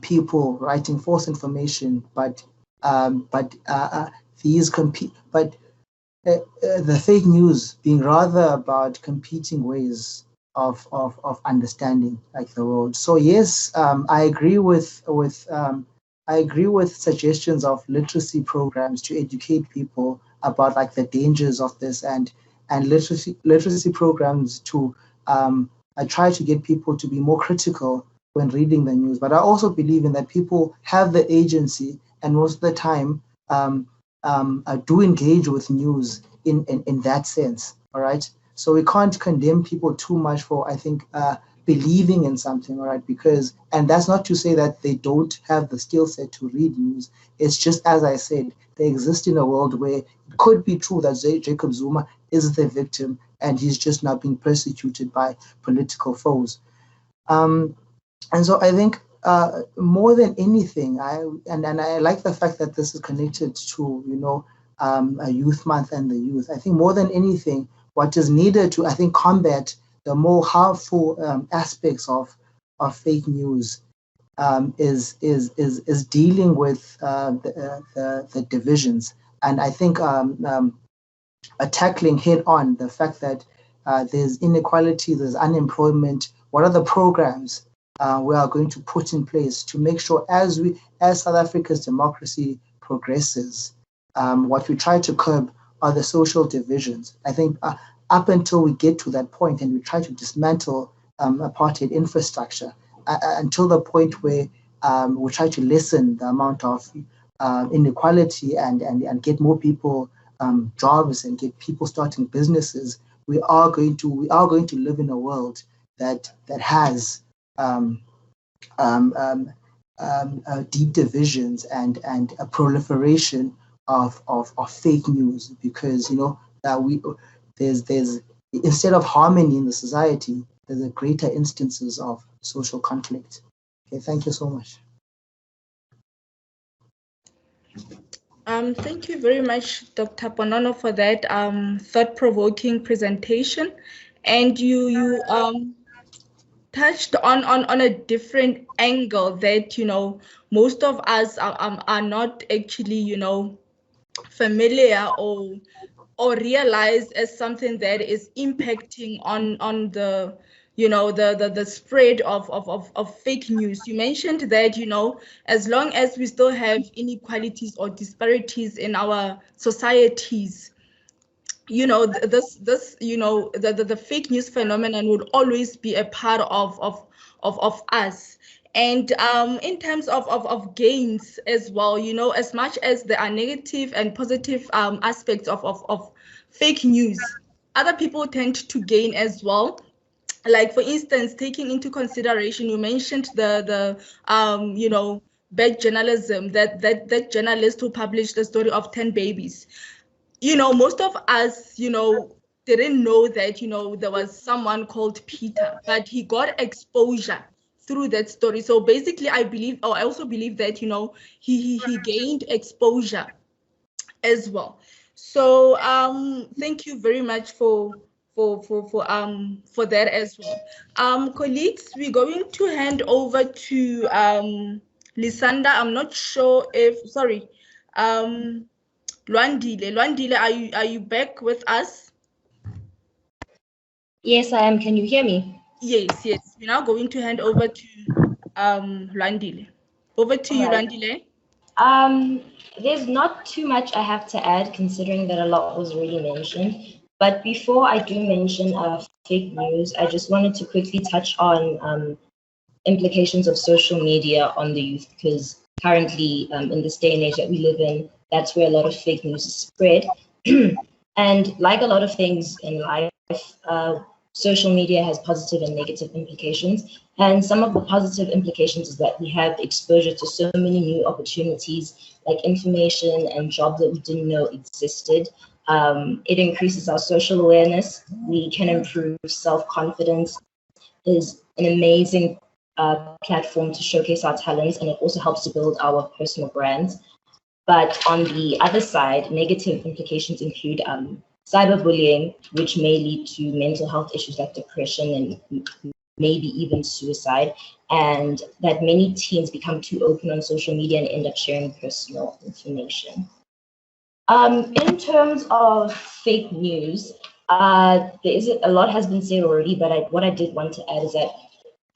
Speaker 6: people writing false information, but these compete, but the fake news being rather about competing ways of understanding like the world. So yes, I agree with suggestions of literacy programs to educate people about like the dangers of this and literacy programs to I try to get people to be more critical when reading the news. But I also believe in that people have the agency and most of the time do engage with news in that sense. All right. So we can't condemn people too much for, I think, believing in something. All right. Because, and that's not to say that they don't have the skill set to read news. It's just, as I said, they exist in a world where it could be true that Jacob Zuma is the victim and he's just not being persecuted by political foes. And so I think more than anything, and I like the fact that this is connected to a youth month and the youth. I think more than anything, what is needed to I think combat the more harmful aspects of fake news is dealing with the divisions. And I think tackling head on the fact that there's inequality, there's unemployment. What are the programs we are going to put in place to make sure as South Africa's democracy progresses, what we try to curb are the social divisions. I think up until we get to that point and we try to dismantle apartheid infrastructure, until the point where we try to lessen the amount of inequality and get more people jobs and get people starting businesses, we are going to live in a world that has deep divisions and a proliferation of fake news, because there's instead of harmony in the society, there's a greater instances of social conflict. Okay, thank you so much.
Speaker 1: Thank you very much, Dr. Bonono, for that thought-provoking presentation. And you touched on a different angle that, most of us are not actually, familiar or realize as something that is impacting on the the spread of fake news. You mentioned that, as long as we still have inequalities or disparities in our societies, this the fake news phenomenon will always be a part of us. And in terms of gains as well, as much as there are negative and positive aspects of fake news, other people tend to gain as well. Like, for instance, taking into consideration, you mentioned the bad journalism, that journalist who published the story of 10 babies. Most of us, didn't know that, there was someone called Peter, but he got exposure through that story. So basically, I also believe that, he gained exposure as well. So thank you very much for that as well. Colleagues, we're going to hand over to Lisanda. I'm not sure if, sorry, Lwandile, are you back with us?
Speaker 5: Yes, I am. Can you hear me?
Speaker 1: Yes. We're now going to hand over to Lwandile. Over to you,
Speaker 5: All right.
Speaker 1: Lwandile.
Speaker 5: There's not too much I have to add, considering that a lot was already mentioned. But before I do mention fake news, I just wanted to quickly touch on implications of social media on the youth, because currently, in this day and age that we live in, that's where a lot of fake news is spread. And like a lot of things in life, social media has positive and negative implications. And some of the positive implications is that we have exposure to so many new opportunities, like information and jobs that we didn't know existed. It increases our social awareness. We can improve self-confidence. Is an amazing platform to showcase our talents, and it also helps to build our personal brands. But on the other side, negative implications include cyberbullying, which may lead to mental health issues like depression and maybe even suicide, and that many teens become too open on social media and end up sharing personal information. In terms of fake news, there is a lot has been said already, but what I did want to add is that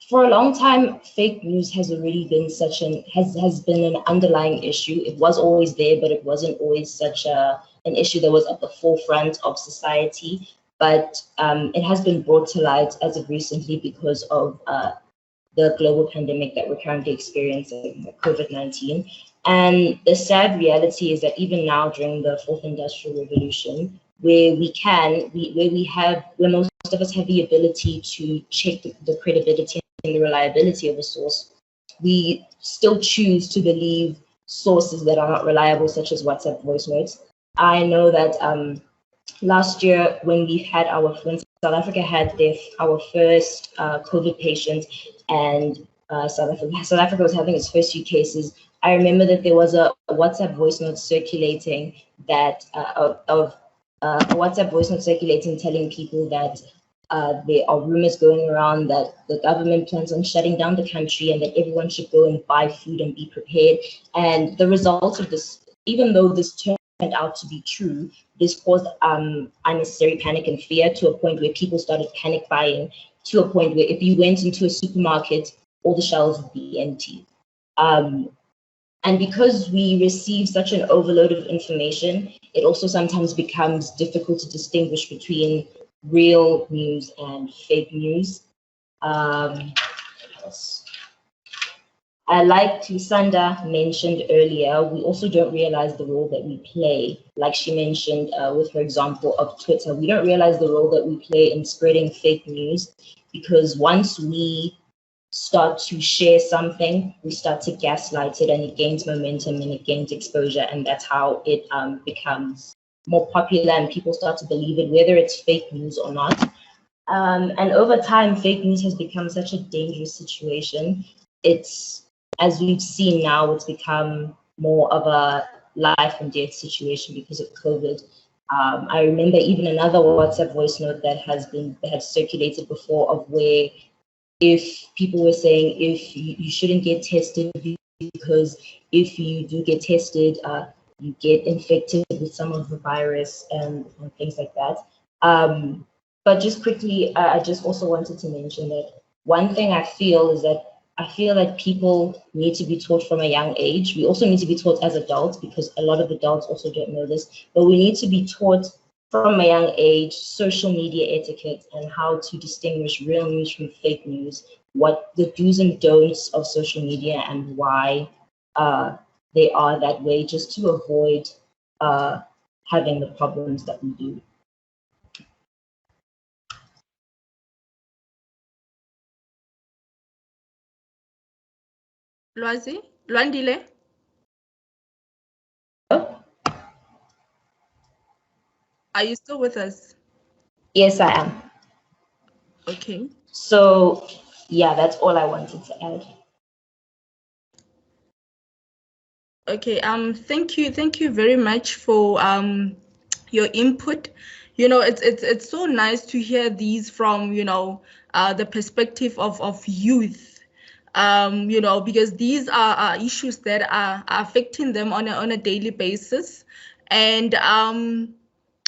Speaker 5: for a long time, fake news has already been has been an underlying issue. It was always there, but it wasn't always such an issue that was at the forefront of society. But it has been brought to light as of recently because of the global pandemic that we're currently experiencing, COVID-19. And the sad reality is that even now, during the fourth industrial revolution, where most of us have the ability to check the credibility and the reliability of a source, we still choose to believe sources that are not reliable, such as WhatsApp voice notes. I know that last year, when South Africa had our first COVID patient, and South Africa was having its first few cases, I remember that there was a WhatsApp voice note circulating telling people that there are rumors going around that the government plans on shutting down the country and that everyone should go and buy food and be prepared. And the results of this, even though this turned out to be true, this caused unnecessary panic and fear, to a point where people started panic buying, to a point where if you went into a supermarket, all the shelves would be empty. And because we receive such an overload of information, it also sometimes becomes difficult to distinguish between real news and fake news. Like Lisanda mentioned earlier, we also don't realize the role that we play. Like she mentioned with her example of Twitter, we don't realize the role that we play in spreading fake news, because once we start to share something, we start to gaslight it, and it gains momentum and it gains exposure, and that's how it becomes more popular and people start to believe it, whether it's fake news or not. And over time, fake news has become such a dangerous situation. It's, as we've seen now, it's become more of a life and death situation because of COVID. I remember even another WhatsApp voice note that had circulated before, of where if people were saying if you shouldn't get tested because if you do get tested, you get infected with some of the virus and things like that. But just quickly, I just also wanted to mention that one thing I feel is that I feel like people need to be taught from a young age. We also need to be taught as adults, because a lot of adults also don't know this, but we need to be taught from a young age social media etiquette and how to distinguish real news from fake news, what the do's and don'ts of social media and why they are that way, just to avoid having the problems that we do.
Speaker 1: Lwandile? Are you still with us?
Speaker 5: Yes, I am.
Speaker 1: Okay.
Speaker 5: So, yeah, that's all I wanted to add.
Speaker 1: Okay. Thank you very much for your input. You know, it's so nice to hear these from, you know, the perspective of youth. You know, because these are issues that are affecting them on a daily basis. And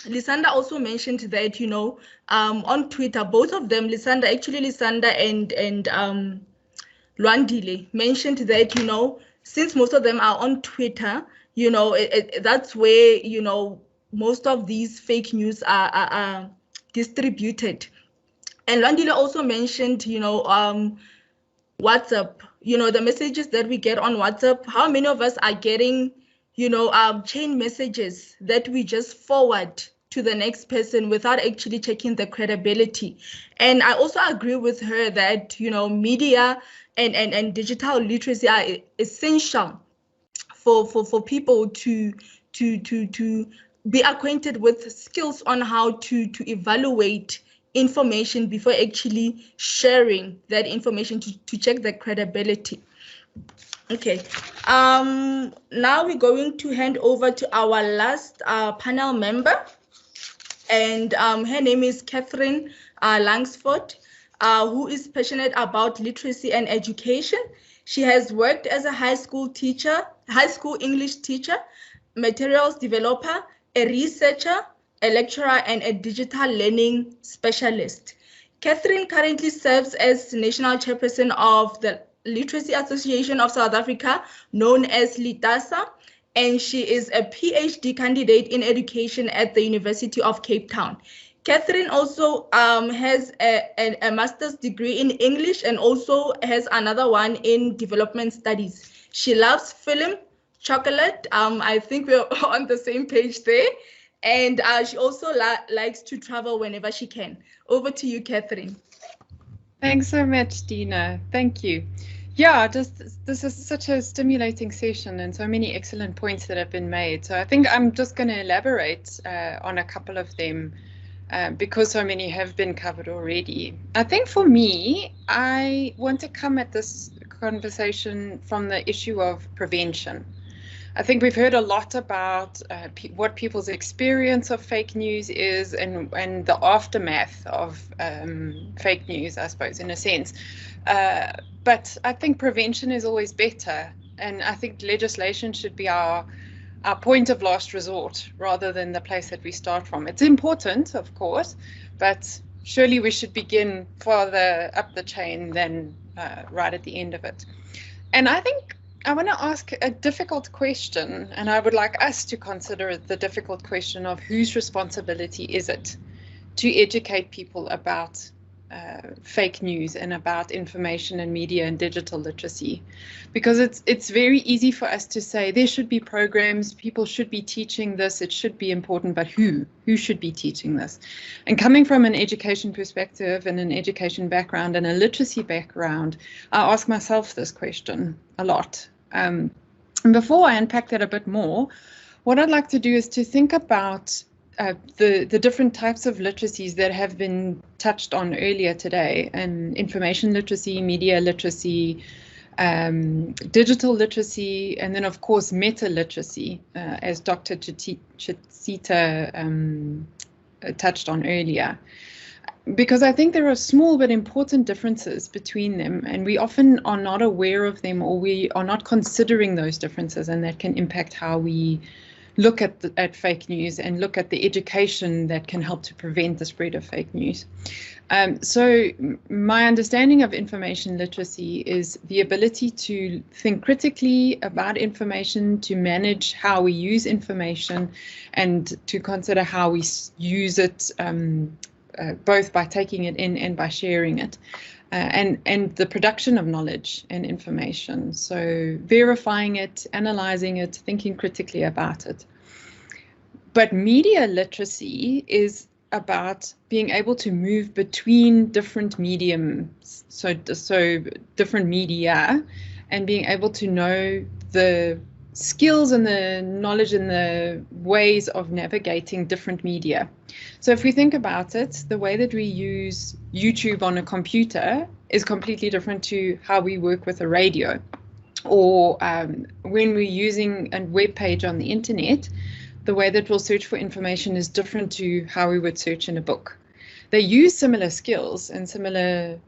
Speaker 1: Lisanda also mentioned that, you know, on Twitter, both of them, Lisanda and Lwandile mentioned that, you know, since most of them are on Twitter, you know, that's where, you know, most of these fake news are distributed. And Lwandile also mentioned, you know, WhatsApp, you know, the messages that we get on WhatsApp, how many of us are getting, you know, chain messages that we just forward to the next person without actually checking the credibility. And I also agree with her that, you know, media and digital literacy are essential for people to be acquainted with skills on how to evaluate information before actually sharing that information to check the credibility. Okay. Now we're going to hand over to our last panel member, and her name is Catherine Langsford, who is passionate about literacy and education. She has worked as a high school English teacher, materials developer, a researcher, a lecturer, and a digital learning specialist. Catherine currently serves as national chairperson of the Literacy Association of South Africa, known as LITASA, and she is a PhD candidate in education at the University of Cape Town. Catherine also has a master's degree in English and also has another one in development studies. She loves film, chocolate. I think we're on the same page there. And she also likes to travel whenever she can. Over to you, Catherine.
Speaker 7: Thanks so much, Dina. Thank you. Yeah, this is such a stimulating session and so many excellent points that have been made. So I think I'm just going to elaborate on a couple of them because so many have been covered already. I think for me, I want to come at this conversation from the issue of prevention. I think we've heard a lot about what people's experience of fake news is and the aftermath of fake news, I suppose, in a sense. But I think prevention is always better. And I think legislation should be our point of last resort rather than the place that we start from. It's important, of course, but surely we should begin farther up the chain than right at the end of it. And I think I want to ask a difficult question, and I would like us to consider the difficult question of whose responsibility is it to educate people about fake news and about information and media and digital literacy, because it's very easy for us to say there should be programs, people should be teaching this, it should be important, but who should be teaching this? And coming from an education perspective and an education background and a literacy background, I ask myself this question a lot. And before I unpack that a bit more, what I'd like to do is to think about the different types of literacies that have been touched on earlier today, and information literacy, media literacy, digital literacy, and then of course meta literacy, as Dr. Chitsita touched on earlier. Because I think there are small but important differences between them, and we often are not aware of them, or we are not considering those differences, and that can impact how we look at fake news and look at the education that can help to prevent the spread of fake news. So my understanding of information literacy is the ability to think critically about information, to manage how we use information, and to consider how we use it, both by taking it in and by sharing it, and the production of knowledge and information. So verifying it, analyzing it, thinking critically about it. But media literacy is about being able to move between different mediums, so different media, and being able to know the skills and the knowledge and the ways of navigating different media. So if we think about it, the way that we use YouTube on a computer is completely different to how we work with a radio, or when we're using a web page on the internet, the way that we'll search for information is different to how we would search in a book. They use similar skills and similar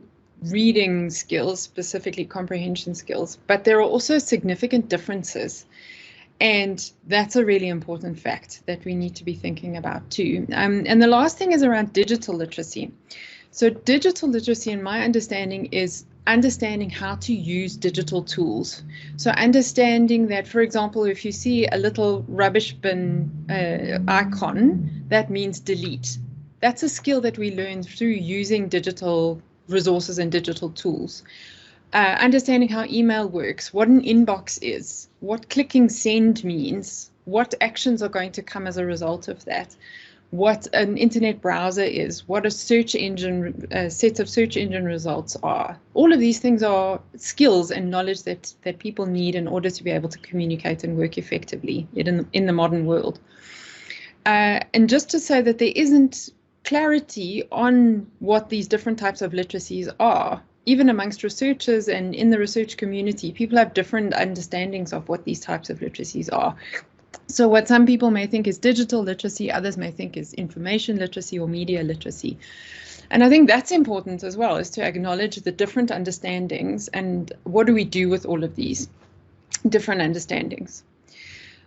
Speaker 7: reading skills, specifically comprehension skills, but there are also significant differences. And that's a really important fact that we need to be thinking about too. And the last thing is around digital literacy. So digital literacy, in my understanding, is understanding how to use digital tools. So understanding that, for example, if you see a little rubbish bin icon, that means delete. That's a skill that we learn through using digital resources and digital tools. Understanding how email works, what an inbox is, what clicking send means, what actions are going to come as a result of that, what an internet browser is, what a search engine, set of search engine results are. All of these things are skills and knowledge that people need in order to be able to communicate and work effectively in the modern world. And just to say that there isn't clarity on what these different types of literacies are, even amongst researchers and in the research community, people have different understandings of what these types of literacies are. So what some people may think is digital literacy, others may think is information literacy or media literacy. And I think that's important as well, is to acknowledge the different understandings and what do we do with all of these different understandings.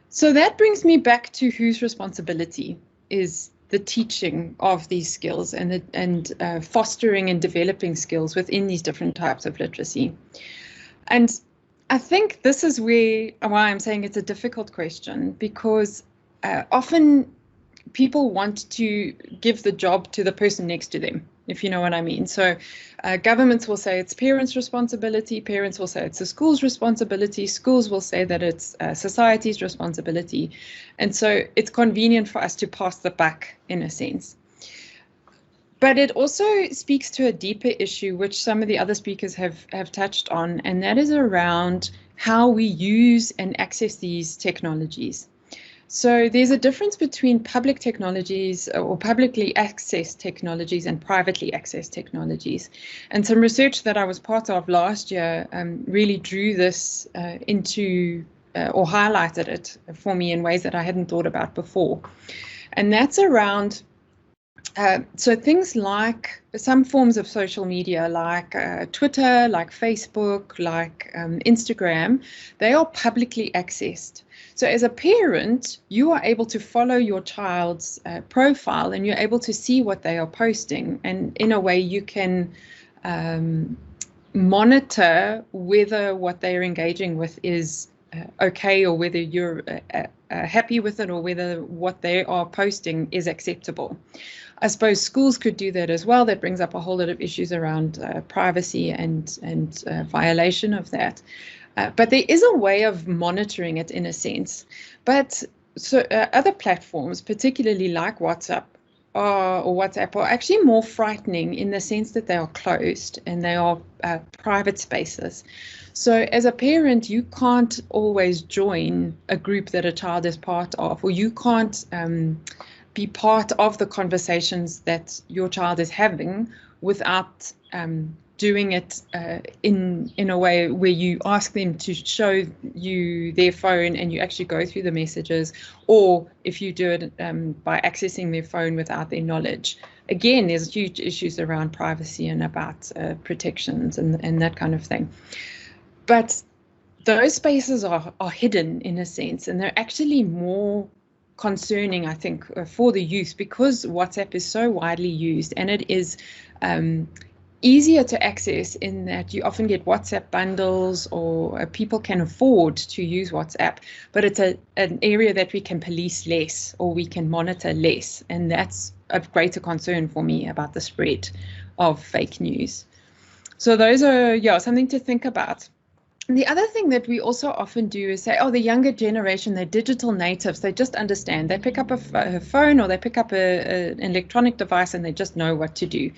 Speaker 7: So that brings me back to whose responsibility is the teaching of these skills and fostering and developing skills within these different types of literacy. And I think this is why I'm saying it's a difficult question, because often people want to give the job to the person next to them, if you know what I mean. So governments will say it's parents' responsibility, parents will say it's the school's responsibility, schools will say that it's society's responsibility. And so it's convenient for us to pass the buck in a sense. But it also speaks to a deeper issue, which some of the other speakers have touched on, and that is around how we use and access these technologies. So there's a difference between public technologies or publicly accessed technologies and privately accessed technologies. And some research that I was part of last year really drew this into or highlighted it for me in ways that I hadn't thought about before. And that's around so things like some forms of social media, like Twitter, like Facebook, like Instagram, they are publicly accessed. So as a parent, you are able to follow your child's profile and you're able to see what they are posting. And in a way, you can monitor whether what they're engaging with is okay, or whether you're happy with it, or whether what they are posting is acceptable. I suppose schools could do that as well. That brings up a whole lot of issues around privacy and violation of that. But there is a way of monitoring it in a sense. But so other platforms, particularly like WhatsApp are actually more frightening in the sense that they are closed and they are private spaces. So as a parent, you can't always join a group that a child is part of, or you can't be part of the conversations that your child is having without doing it in a way where you ask them to show you their phone and you actually go through the messages, or if you do it by accessing their phone without their knowledge. Again, there's huge issues around privacy and about protections and that kind of thing. But those spaces are hidden in a sense, and they're actually more concerning, I think, for the youth, because WhatsApp is so widely used, and it is easier to access in that you often get WhatsApp bundles, or people can afford to use WhatsApp, but it's an area that we can police less, or we can monitor less, and that's a greater concern for me about the spread of fake news. So those are, yeah, something to think about. The other thing that we also often do is say, oh, the younger generation, they're digital natives, they just understand. They pick up a phone, or they pick up an electronic device, and they just know what to do.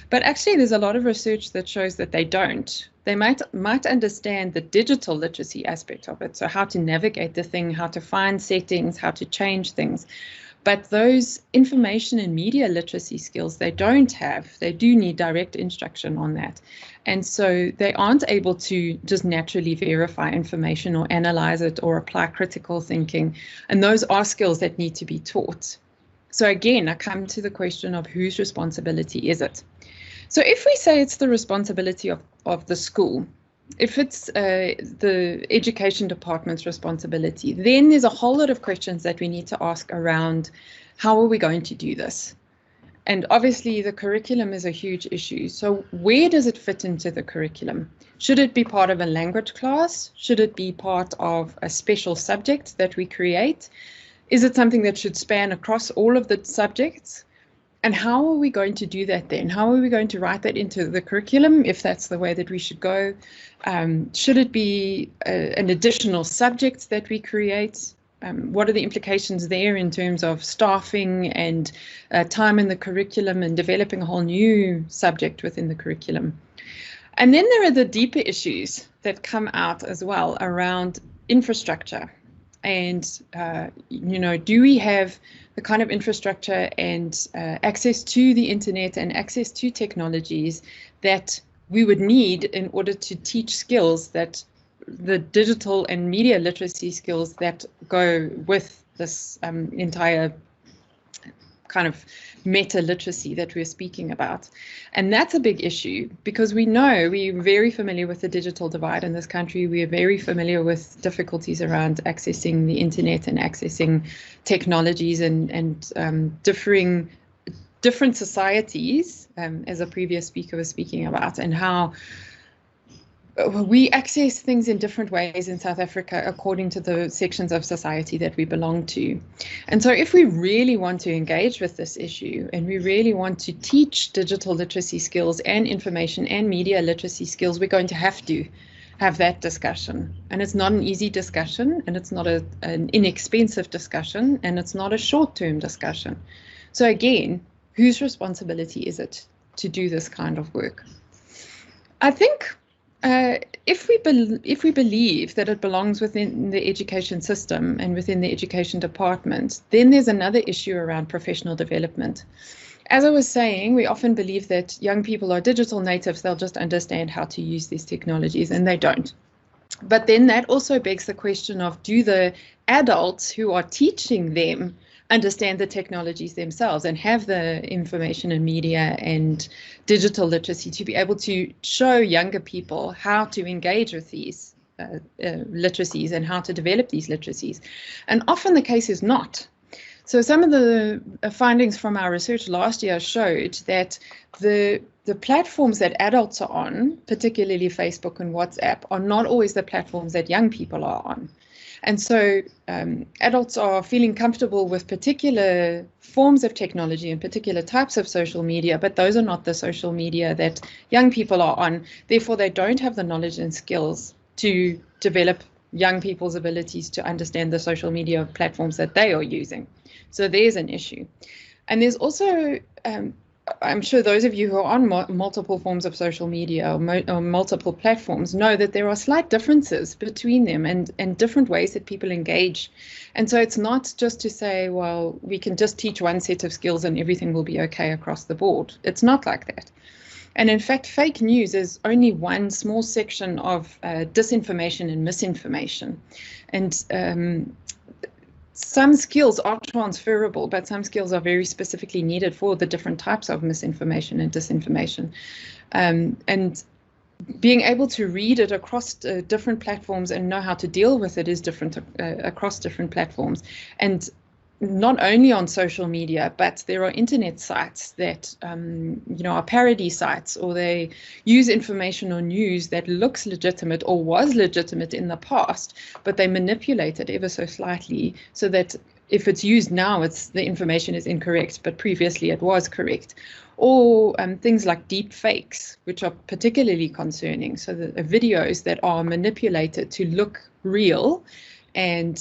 Speaker 7: But actually, there's a lot of research that shows that they don't. They might understand the digital literacy aspect of it, so how to navigate the thing, how to find settings, how to change things. But those information and media literacy skills, they don't have. They do need direct instruction on that. And so they aren't able to just naturally verify information or analyze it or apply critical thinking. And those are skills that need to be taught. So again, I come to the question of whose responsibility is it? So if we say it's the responsibility of the school, if it's the education department's responsibility, then there's a whole lot of questions that we need to ask around how are we going to do this? And obviously the curriculum is a huge issue. So where does it fit into the curriculum? Should it be part of a language class? Should it be part of a special subject that we create? Is it something that should span across all of the subjects? And how are we going to do that then? How are we going to write that into the curriculum, if that's the way that we should go? Should it be an additional subject that we create? What are the implications there in terms of staffing and time in the curriculum and developing a whole new subject within the curriculum? And then there are the deeper issues that come out as well around infrastructure. And, do we have the kind of infrastructure and access to the internet and access to technologies that we would need in order to teach skills, that the digital and media literacy skills that go with this entire kind of meta literacy that we're speaking about? And that's a big issue, because we know we're very familiar with the digital divide in this country. We are very familiar with difficulties around accessing the internet and accessing technologies and different societies, as a previous speaker was speaking about, and how we access things in different ways in South Africa according to the sections of society that we belong to. And so if we really want to engage with this issue, and we really want to teach digital literacy skills and information and media literacy skills, we're going to have that discussion. And it's not an easy discussion, and it's not an inexpensive discussion, and it's not a short-term discussion. So again, whose responsibility is it to do this kind of work? I think if we believe that it belongs within the education system and within the education department, then there's another issue around professional development. As I was saying, we often believe that young people are digital natives, they'll just understand how to use these technologies, and they don't. But then that also begs the question of, do the adults who are teaching them understand the technologies themselves and have the information and media and digital literacy to be able to show younger people how to engage with these literacies and how to develop these literacies? And often the case is not. So some of the findings from our research last year showed that the platforms that adults are on, particularly Facebook and WhatsApp, are not always the platforms that young people are on. And so adults are feeling comfortable with particular forms of technology and particular types of social media, but those are not the social media that young people are on. Therefore, they don't have the knowledge and skills to develop young people's abilities to understand the social media platforms that they are using. So there's an issue. And there's also, I'm sure those of you who are on multiple forms of social media or multiple platforms know that there are slight differences between them and different ways that people engage. And so it's not just to say, well, we can just teach one set of skills and everything will be okay across the board. It's not like that. And in fact, fake news is only one small section of disinformation and misinformation. And some skills are transferable, but some skills are very specifically needed for the different types of misinformation and disinformation. And being able to read it across different platforms and know how to deal with it is different across different platforms. And not only on social media, but there are internet sites that are parody sites, or they use information or news that looks legitimate or was legitimate in the past, but they manipulate it ever so slightly so that if it's used now, the information is incorrect, but previously it was correct. Or things like deep fakes, which are particularly concerning. So the videos that are manipulated to look real, and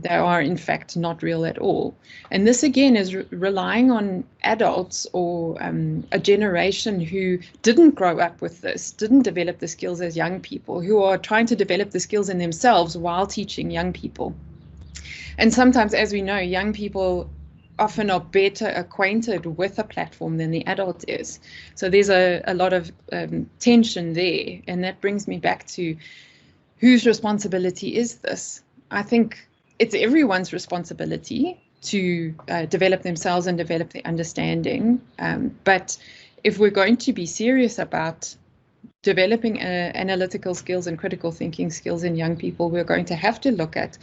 Speaker 7: they are in fact not real at all. And this again is relying on adults or a generation who didn't grow up with this, didn't develop the skills as young people, who are trying to develop the skills in themselves while teaching young people. And sometimes, as we know, young people often are better acquainted with a platform than the adult is. So there's a lot of tension there. And that brings me back to whose responsibility is this? I think it's everyone's responsibility to develop themselves and develop their understanding. But if we're going to be serious about developing analytical skills and critical thinking skills in young people, we're going to have to look at,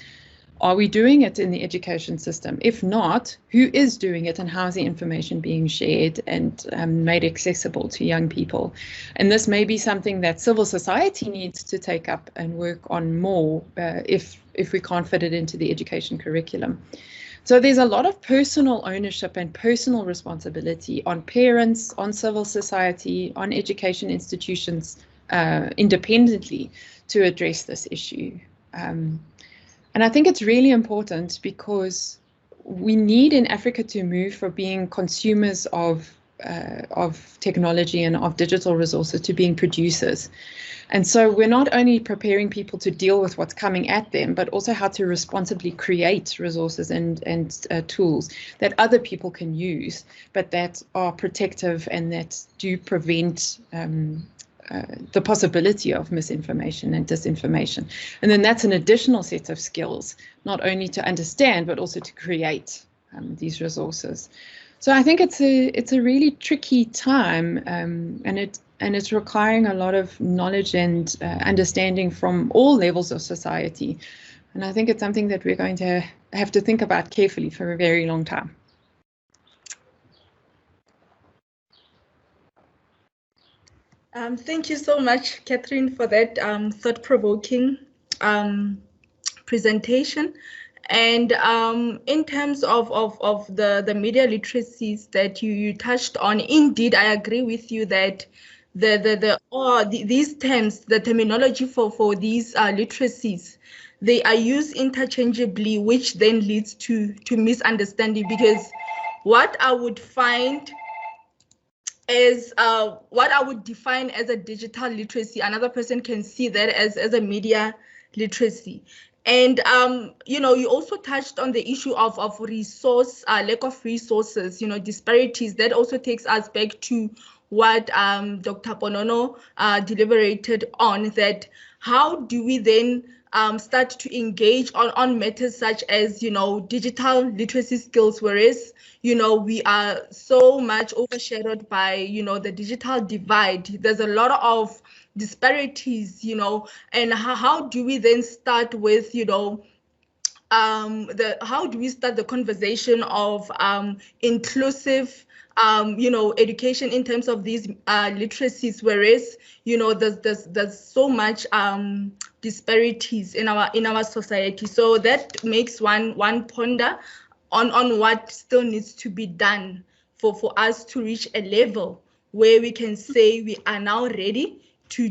Speaker 7: are we doing it in the education system? If not, who is doing it, and how is the information being shared and made accessible to young people? And this may be something that civil society needs to take up and work on more if we can't fit it into the education curriculum. So there's a lot of personal ownership and personal responsibility on parents, on civil society, on education institutions independently to address this issue. And I think it's really important because we need in Africa to move from being consumers of technology and of digital resources to being producers. And so we're not only preparing people to deal with what's coming at them, but also how to responsibly create resources and tools that other people can use, but that are protective and that do prevent the possibility of misinformation and disinformation. And then that's an additional set of skills, not only to understand, but also to create these resources. So I think it's a really tricky time, and it's requiring a lot of knowledge and understanding from all levels of society. And I think it's something that we're going to have to think about carefully for a very long time.
Speaker 1: Thank you so much, Catherine, for that thought-provoking presentation. And in terms of the media literacies that you touched on, indeed, I agree with you that these terms, the terminology for these literacies, they are used interchangeably, which then leads to misunderstanding, because what I would find is what I would define as a digital literacy, another person can see that as a media literacy. And you also touched on the issue of resource, lack of resources, disparities. That also takes us back to what Dr. Ponono deliberated on, that how do we then start to engage on matters such as, digital literacy skills, whereas, we are so much overshadowed by, the digital divide. There's a lot of disparities, and how do we then start with, how do we start the conversation of inclusive education in terms of these literacies, whereas there's so much disparities in our society. So that makes one ponder on what still needs to be done for us to reach a level where we can say we are now ready to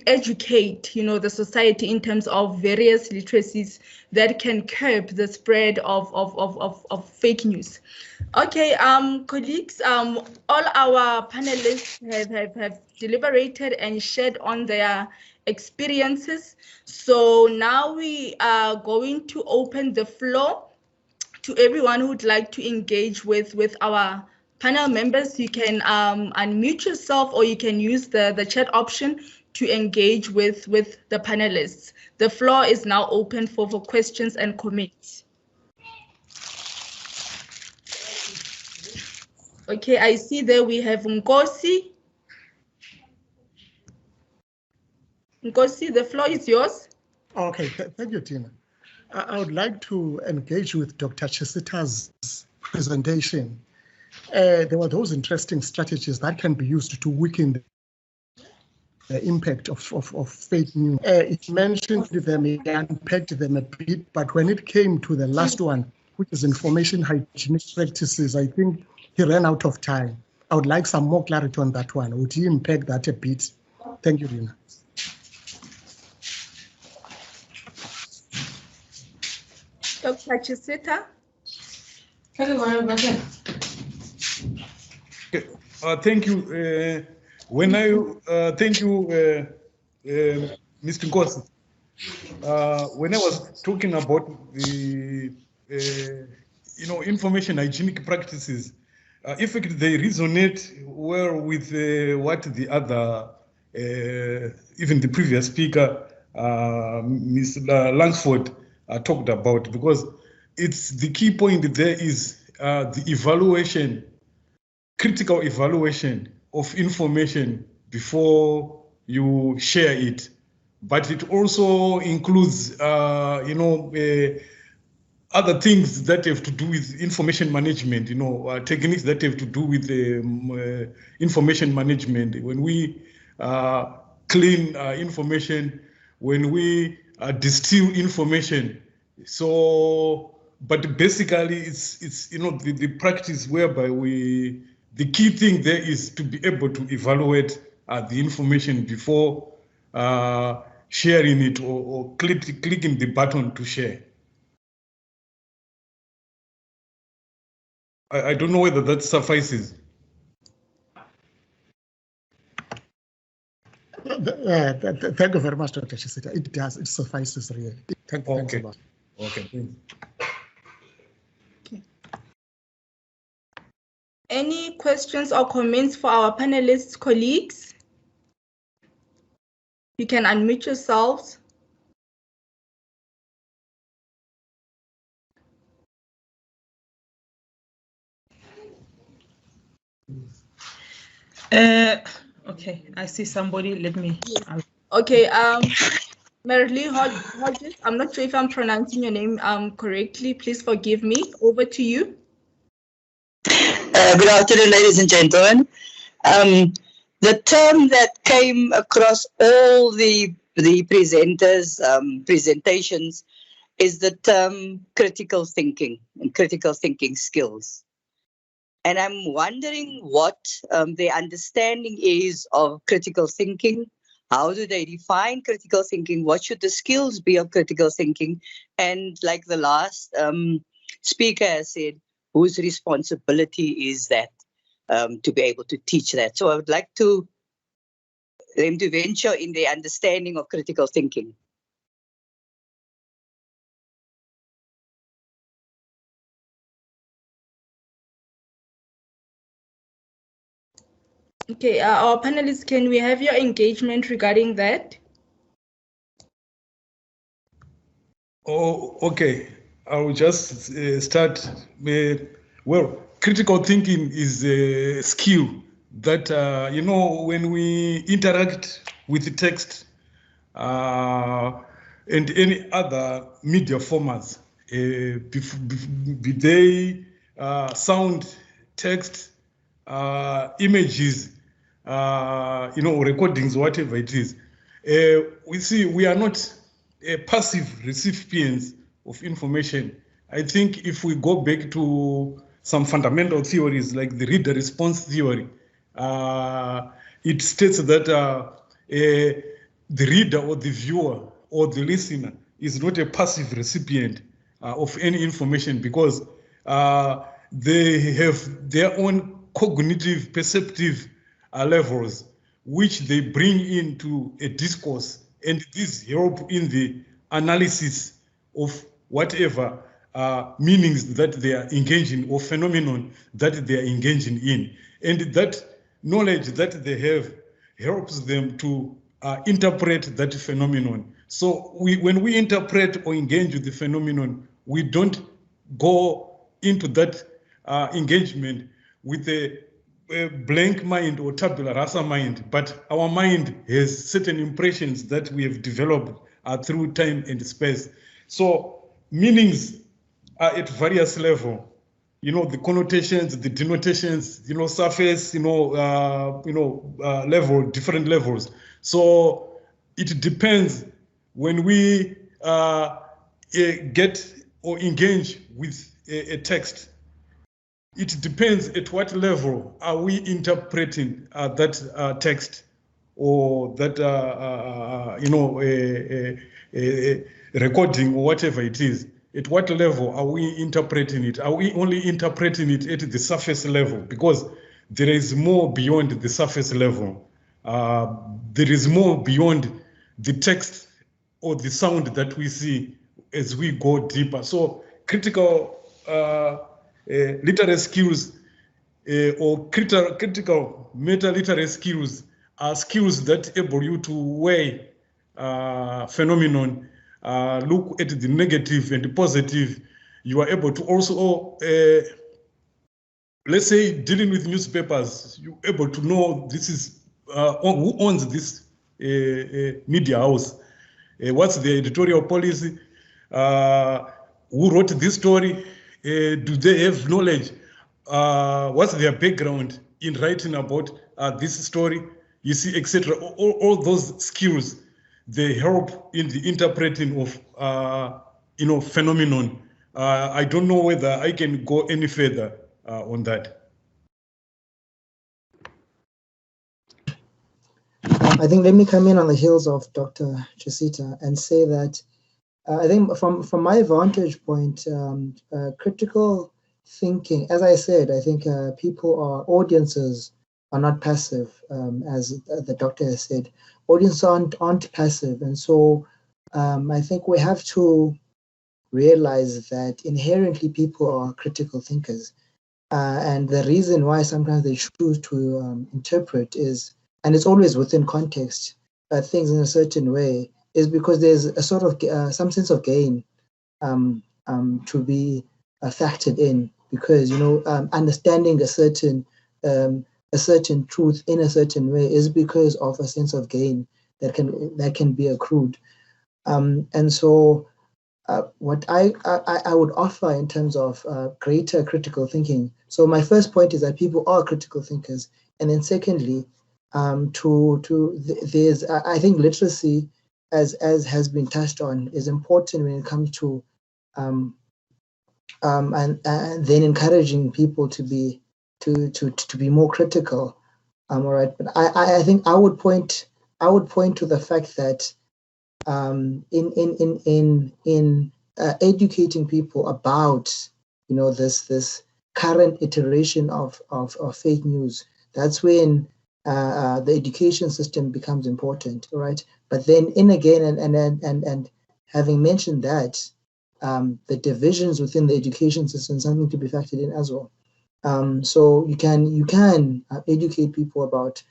Speaker 1: educate the society in terms of various literacies that can curb the spread of fake news. Okay, colleagues, all our panelists have deliberated and shared on their experiences. So now we are going to open the floor to everyone who would like to engage with our Panel members, you can unmute yourself or you can use the chat option to engage with the panelists. The floor is now open for questions and comments. Okay, I see there we have Nkosi. Nkosi, the floor is yours.
Speaker 8: Okay, thank you, Tina. I would like to engage with Dr. Chisita's presentation. There were those interesting strategies that can be used to weaken the impact of fake news. It mentioned them, it unpacked them a bit, but when it came to the last one, which is information hygienic practices, I think he ran out of time. I would like some more clarity on that one. Would he unpack that a bit? Thank you, Rina.
Speaker 1: Dr. Chisita.
Speaker 3: Okay, thank you. Thank you, Mr. Nkosi. When I was talking about the, information hygienic practices, in fact, they resonate well with what the other, even the previous speaker, Ms. Langsford, talked about, because it's the key point there is the evaluation, critical evaluation of information before you share it. But it also includes, other things that have to do with information management, techniques that have to do with information management. When we clean information, when we distill information. So, but basically it's the practice whereby the key thing there is to be able to evaluate the information before sharing it or clicking the button to share. I don't know whether that suffices.
Speaker 8: Thank you very much, Dr. Chisita. It does, it suffices really. Thank you.
Speaker 3: Okay.
Speaker 8: Thanks a lot.
Speaker 3: Okay, thanks.
Speaker 1: Okay. Any questions or comments for our panelists, colleagues? You can unmute yourselves.
Speaker 2: Okay, I see somebody. Let me.
Speaker 1: Okay, Marilee Hodges, I'm not sure if I'm pronouncing your name correctly. Please forgive me. Over to you.
Speaker 9: Good afternoon, ladies and gentlemen. The term that came across all the presenters' presentations is the term critical thinking and critical thinking skills. And I'm wondering what their understanding is of critical thinking. How do they define critical thinking? What should the skills be of critical thinking? And like the last speaker has said, whose responsibility is that to be able to teach that? So I would like them to venture in their understanding of critical thinking.
Speaker 1: Okay, our panelists, can we have your engagement regarding that?
Speaker 3: Oh, okay. I will just start. Well, critical thinking is a skill that, when we interact with the text and any other media formats, be they sound, text, images, recordings, whatever it is, we see we are not passive recipients of information. I think if we go back to some fundamental theories like the reader response theory, it states that the reader or the viewer or the listener is not a passive recipient of any information, because they have their own cognitive, perceptive levels, which they bring into a discourse, and this help in the analysis of whatever meanings that they are engaging or phenomenon that they are engaging in. And that knowledge that they have helps them to interpret that phenomenon. So when we interpret or engage with the phenomenon, we don't go into that engagement with a blank mind or tabula rasa mind, but our mind has certain impressions that we have developed through time and space. So meanings are at various levels. You know, the connotations, the denotations, you know, surface, level, different levels. So it depends when we get or engage with a text. It depends at what level are we interpreting that text or that recording or whatever it is. At what level are we interpreting it? Are we only interpreting it at the surface level? Because there is more beyond the surface level. There is more beyond the text or the sound that we see as we go deeper. So critical literary skills or critical meta-literary skills are skills that enable you to weigh phenomenon, look at the negative and the positive. You are able to also, let's say, dealing with newspapers, you're able to know this is who owns this media house, what's the editorial policy, who wrote this story, do they have knowledge, what's their background in writing about this story, you see, etc. All those skills, they help in the interpreting of phenomenon. I don't know whether I can go any further on that.
Speaker 6: I think let me come in on the heels of Dr. Chesita and say that I think from my vantage point, critical thinking, as I said, I think audiences are not passive, as the doctor has said. Audiences aren't passive. And so I think we have to realize that inherently people are critical thinkers. And the reason why sometimes they choose to interpret is, and it's always within context, things in a certain way, is because there's a sort of some sense of gain to be factored in, because understanding a certain truth in a certain way is because of a sense of gain that can be accrued, and so what I would offer in terms of greater critical thinking. So my first point is that people are critical thinkers, and then secondly, there's I think literacy, as has been touched on, is important when it comes to and then encouraging people to be more critical. All right, but I think I would point to the fact that in educating people about this current iteration of fake news, that's when the education system becomes important, all right? But then and having mentioned that, the divisions within the education system, something to be factored in as well. So you can educate people about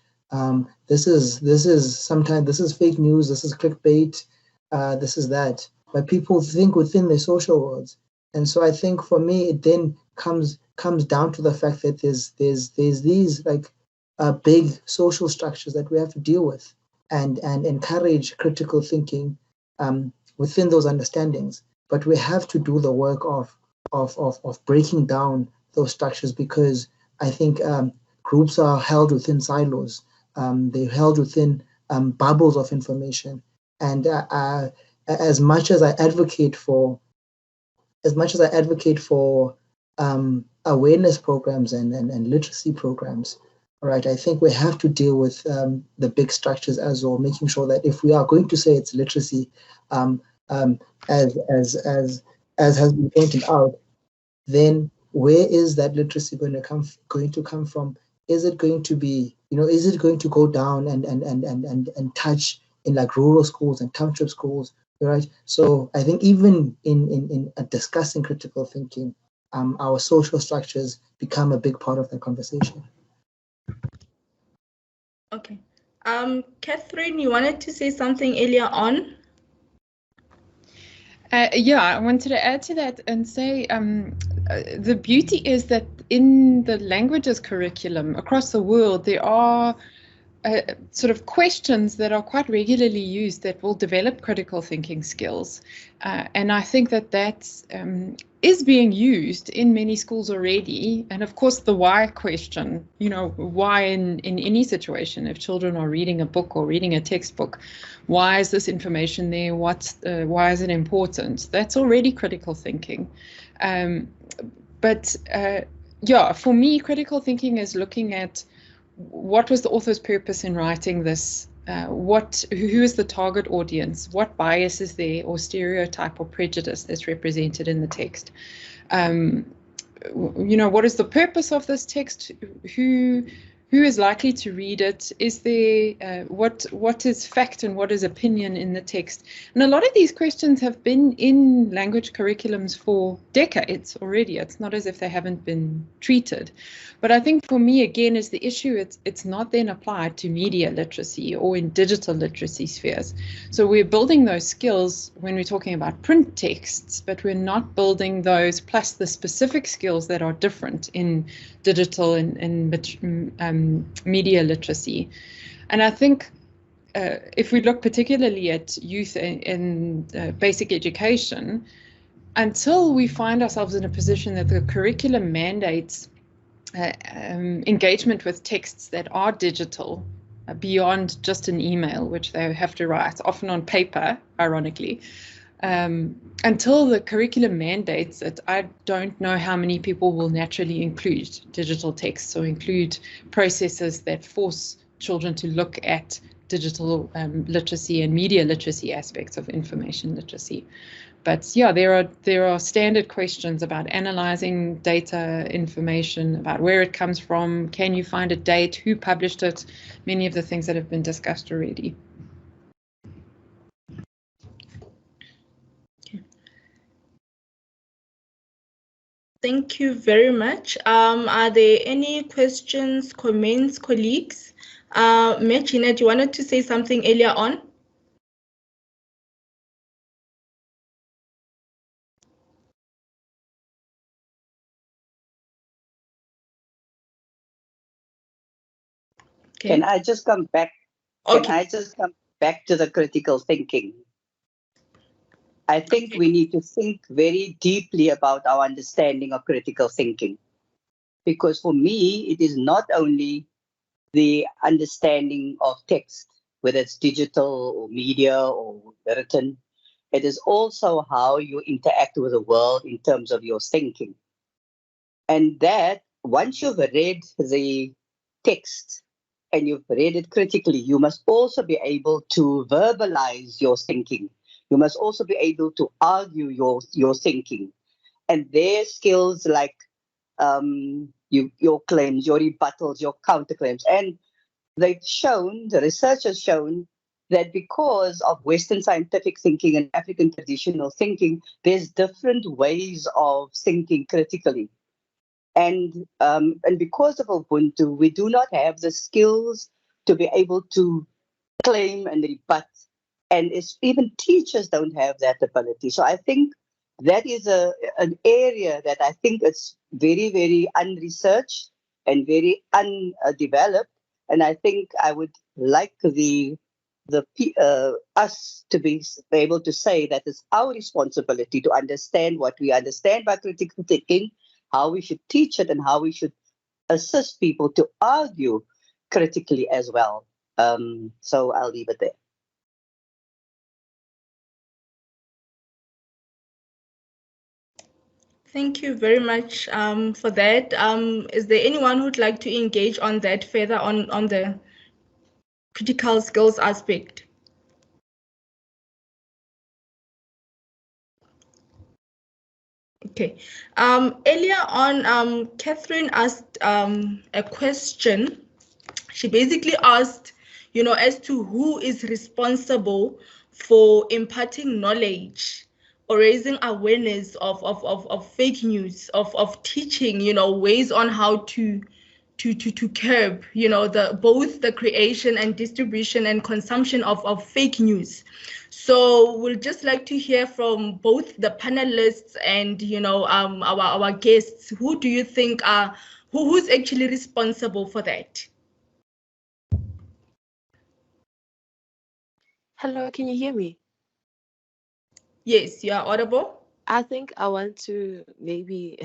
Speaker 6: this is sometimes this is fake news, this is clickbait, this is that. But people think within their social worlds, and so I think for me it then comes down to the fact that there's these like big social structures that we have to deal with, and encourage critical thinking within those understandings. But we have to do the work of breaking down those structures, because I think groups are held within silos. They're held within bubbles of information, and as much as I advocate for awareness programs and literacy programs, all right, I think we have to deal with the big structures as well, making sure that if we are going to say it's literacy, as has been pointed out, then where is that literacy going to come from? Is it going to be, is it going to go down and touch in like rural schools and township schools, right? So I think even in discussing critical thinking, our social structures become a big part of the conversation.
Speaker 1: Okay. Catherine, you wanted to say something earlier on?
Speaker 7: Yeah, I wanted to add to that and say the beauty is that in the languages curriculum across the world, there are sort of questions that are quite regularly used that will develop critical thinking skills. And I think that is being used in many schools already. And of course, the why question, why in any situation, if children are reading a book or reading a textbook, why is this information there? Why is it important? That's already critical thinking. But for me, critical thinking is looking at what was the author's purpose in writing this? Who is the target audience? What bias is there, or stereotype or prejudice that's represented in the text? What is the purpose of this text? Who is likely to read it? Is there what is fact and what is opinion in the text? And a lot of these questions have been in language curriculums for decades already. It's not as if they haven't been treated. But I think for me, again, is the issue, it's not then applied to media literacy or in digital literacy spheres. So we're building those skills when we're talking about print texts, but we're not building those plus the specific skills that are different in digital and media literacy. And I think if we look particularly at youth in basic education, until we find ourselves in a position that the curriculum mandates engagement with texts that are digital beyond just an email, which they have to write, often on paper, ironically, until the curriculum mandates it, I don't know how many people will naturally include digital texts or include processes that force children to look at digital literacy and media literacy aspects of information literacy. But yeah, there are standard questions about analyzing data information, about where it comes from, can you find a date, who published it, many of the things that have been discussed already.
Speaker 1: Thank you very much. Are there any questions, comments, colleagues? Jeanette, you wanted to say something earlier on?
Speaker 9: Okay. Can I just come back?
Speaker 1: Okay.
Speaker 9: Can I just come back to the critical thinking? I think we need to think very deeply about our understanding of critical thinking. Because for me, it is not only the understanding of text, whether it's digital or media or written, it is also how you interact with the world in terms of your thinking. And that, once you've read the text and you've read it critically, you must also be able to verbalize your thinking. You must also be able to argue your thinking. And their skills like your claims, your rebuttals, your counterclaims. And the research has shown that because of Western scientific thinking and African traditional thinking, there's different ways of thinking critically. And because of Ubuntu, we do not have the skills to be able to claim and rebut. And even teachers don't have that ability. So I think that is an area that I think is very, very unresearched and very undeveloped. And I think I would like us to be able to say that it's our responsibility to understand what we understand by critical thinking, how we should teach it, and how we should assist people to argue critically as well. So I'll leave it there.
Speaker 1: Thank you very much for that. Is there anyone who'd like to engage on that further on the critical skills aspect? Okay. Earlier on, Catherine asked a question. She basically asked, as to who is responsible for imparting knowledge or raising awareness of fake news, of teaching, ways on how to curb, both the creation and distribution and consumption of fake news. So we'll just like to hear from both the panelists and our guests. Who do you think who's actually responsible for that?
Speaker 10: Hello, can you hear me?
Speaker 1: Yes, you are audible.
Speaker 10: I think I want to maybe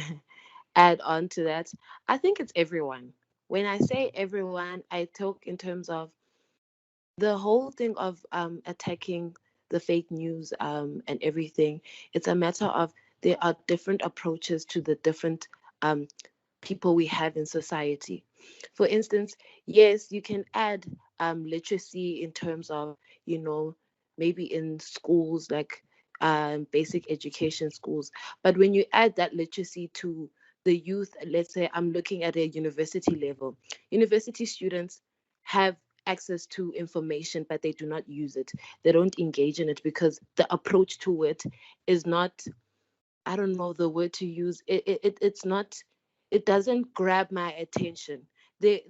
Speaker 10: add on to that. I think it's everyone. When I say everyone, I talk in terms of the whole thing of attacking the fake news and everything. It's a matter of there are different approaches to the different people we have in society. For instance, yes, you can add literacy in terms of, maybe in schools like basic education schools. But when you add that literacy to the youth, let's say I'm looking at a university level, university students have access to information, but they do not use it. They don't engage in it because the approach to it is not, I don't know the word to use. It's not, it doesn't grab my attention. There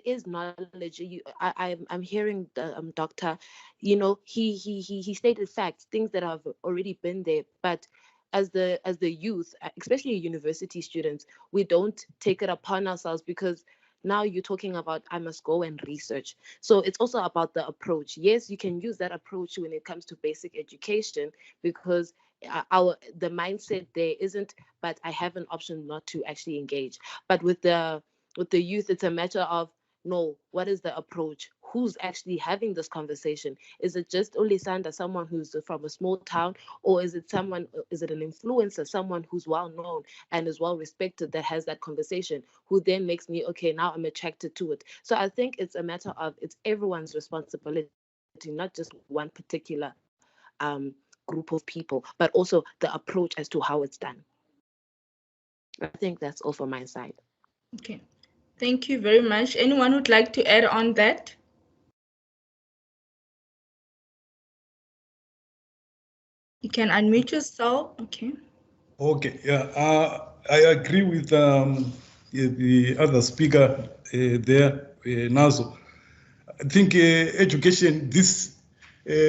Speaker 10: is knowledge. I'm hearing the doctor, he stated facts, things that have already been there. But as the youth, especially university students, we don't take it upon ourselves because now you're talking about I must go and research. So it's also about the approach. Yes, you can use that approach when it comes to basic education because the mindset there isn't, but I have an option not to actually engage. But with the youth, it's a matter of, no, what is the approach? Who's actually having this conversation? Is it just only Sanda, someone who's from a small town, or is it an influencer, someone who's well known and is well respected that has that conversation, who then makes me, okay, now I'm attracted to it. So I think it's a matter of, it's everyone's responsibility, not just one particular group of people, but also the approach as to how it's done. I think that's all from my side.
Speaker 1: Okay, thank you very much. Anyone would like to add on that? You can unmute yourself. Okay.
Speaker 3: Okay, yeah, I agree with the other speaker there, Nazo. I think education, these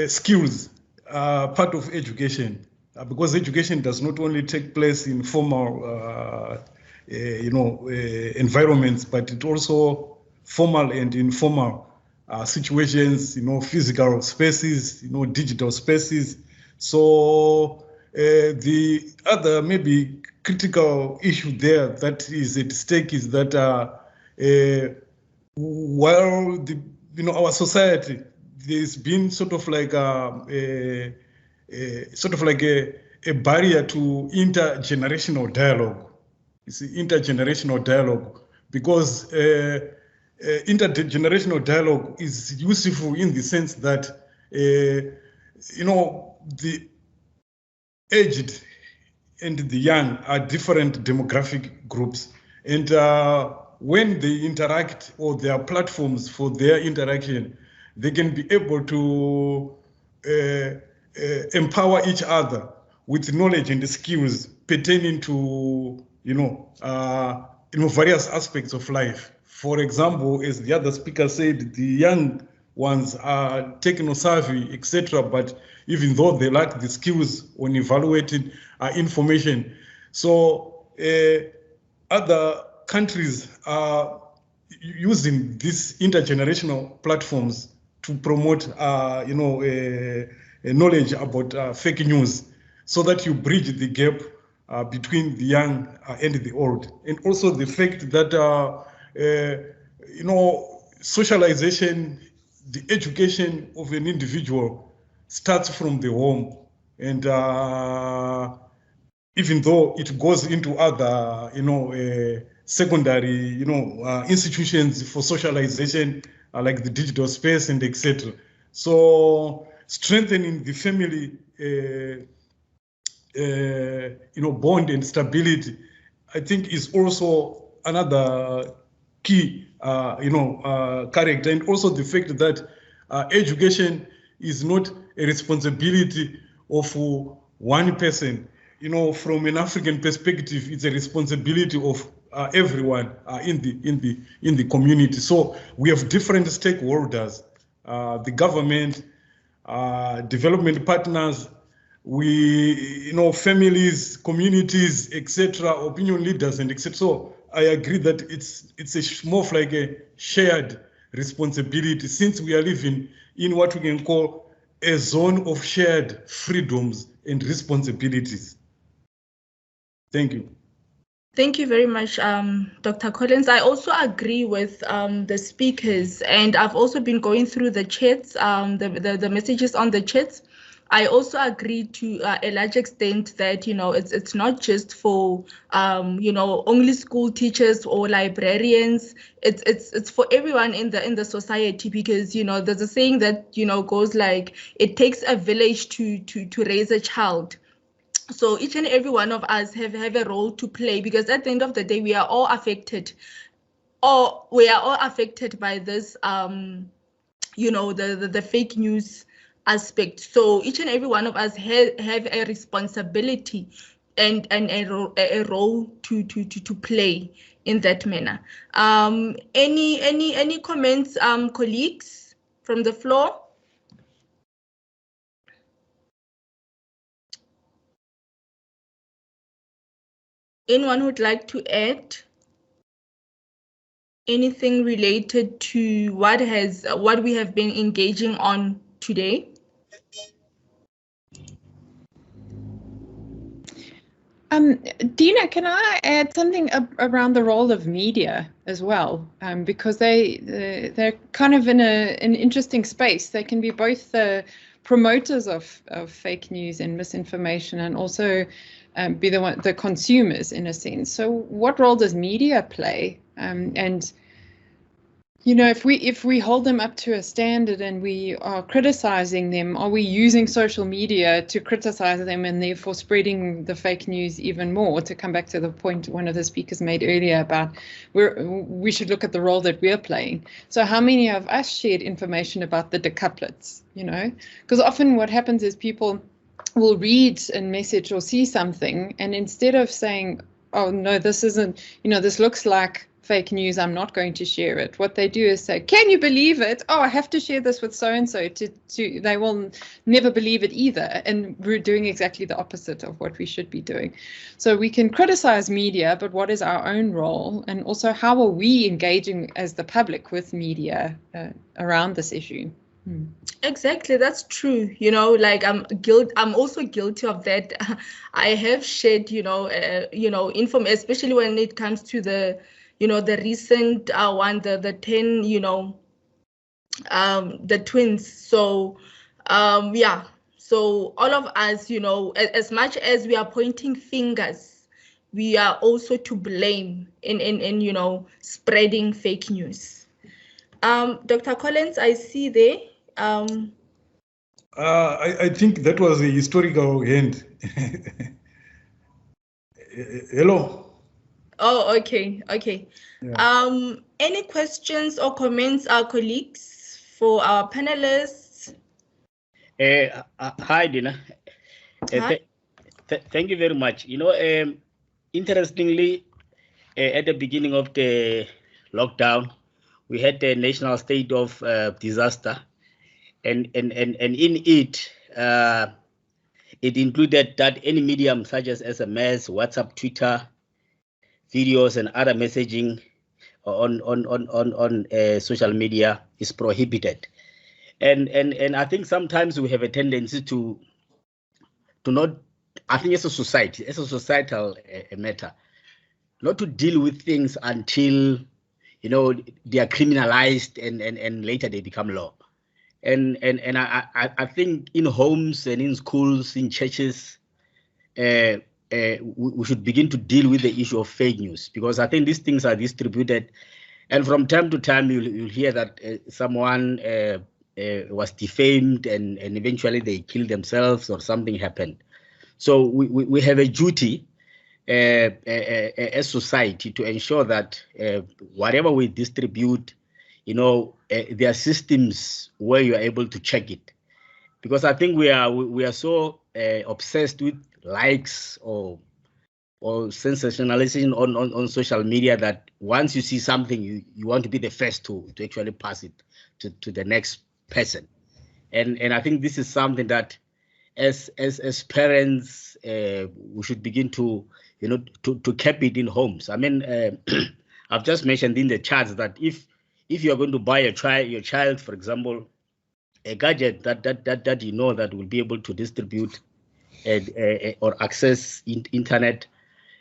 Speaker 3: skills are part of education because education does not only take place in formal, environments, but it also formal and informal situations, physical spaces, digital spaces. So the other maybe critical issue there that is at stake is that while our society, there's been sort of like a barrier to intergenerational dialogue. You see, intergenerational dialogue, because intergenerational dialogue is useful in the sense that the aged and the young are different demographic groups, and when they interact, or there are platforms for their interaction, they can be able to empower each other with knowledge and skills pertaining to various aspects of life. For example, as the other speaker said, the young ones are techno-savvy, etc., but even though they lack the skills on evaluating information. So other countries are using these intergenerational platforms to promote, knowledge about fake news, so that you bridge the gap between the young and the old. And also the fact that, socialization, the education of an individual starts from the home. And even though it goes into other, secondary, institutions for socialization, like the digital space and etc. So strengthening the family, bond and stability, I think, is also another key, character. And also the fact that education is not a responsibility of one person. You know, from an African perspective, it's a responsibility of everyone in the community. So we have different stakeholders, the government, development partners, families, communities, etc., opinion leaders, and etc. So I agree that it's more of like a shared responsibility, since we are living in what we can call a zone of shared freedoms and responsibilities. Thank you.
Speaker 1: Thank you very much, Dr. Collins. I also agree with the speakers, and I've also been going through the chats, the messages on the chats. I also agree to a large extent that, it's not just for, only school teachers or librarians. It's for everyone in the society, because, there's a saying that, goes like, it takes a village to raise a child. So each and every one of us have a role to play, because at the end of the day, we are all affected, by this, the fake news aspect. So each and every one of us have a responsibility and a role to play in that manner. Any comments, colleagues, from the floor? Anyone would like to add anything related to what we have been engaging on today?
Speaker 7: Dina, can I add something around the role of media as well? Because they're kind of in an interesting space. They can be both the promoters of fake news and misinformation, and also be the consumers in a sense. So what role does media play? And if we hold them up to a standard and we are criticizing them, are we using social media to criticize them and therefore spreading the fake news even more? To come back to the point one of the speakers made earlier about we should look at the role that we're playing. So how many of us shared information about the decouplets, Because often what happens is people will read a message or see something, and instead of saying, oh, no, this isn't, this looks like fake news, I'm not going to share it. What they do is say, can you believe it? Oh, I have to share this with so-and-so they will never believe it either. And we're doing exactly the opposite of what we should be doing. So we can criticize media, but what is our own role? And also, how are we engaging as the public with media around this issue?
Speaker 1: Exactly, that's true. I'm also guilty of that. I have shared, info, especially when it comes to the recent one, the 10, the twins. So, yeah. So all of us, as much as we are pointing fingers, we are also to blame in spreading fake news. Dr. Collins, I see there.
Speaker 3: I think that was a historical end. Hello.
Speaker 1: Oh, okay.
Speaker 3: Yeah.
Speaker 1: Any questions or comments, our colleagues, for our panelists?
Speaker 11: Hi, Dina. Thank you very much. Interestingly, at the beginning of the lockdown, we had a national state of disaster, and in it, it included that any medium such as SMS, WhatsApp, Twitter, videos, and other messaging on social media is prohibited. And I think sometimes we have a tendency to not, I think as a society, as a societal matter, not to deal with things until they are criminalized and later they become law. And I think in homes and in schools, in churches, we should begin to deal with the issue of fake news, because I think these things are distributed, and from time to time you'll hear that someone was defamed and eventually they killed themselves or something happened. So we have a duty as society to ensure that whatever we distribute there are systems where you are able to check it. Because I think we are so obsessed with likes or sensationalization on social media that once you see something, you want to be the first to actually pass it to the next person. And I think this is something that as parents we should begin to to keep it in homes. I mean, I've just mentioned in the charts that if you are going to buy your child, for example, a gadget that that will be able to distribute or access internet,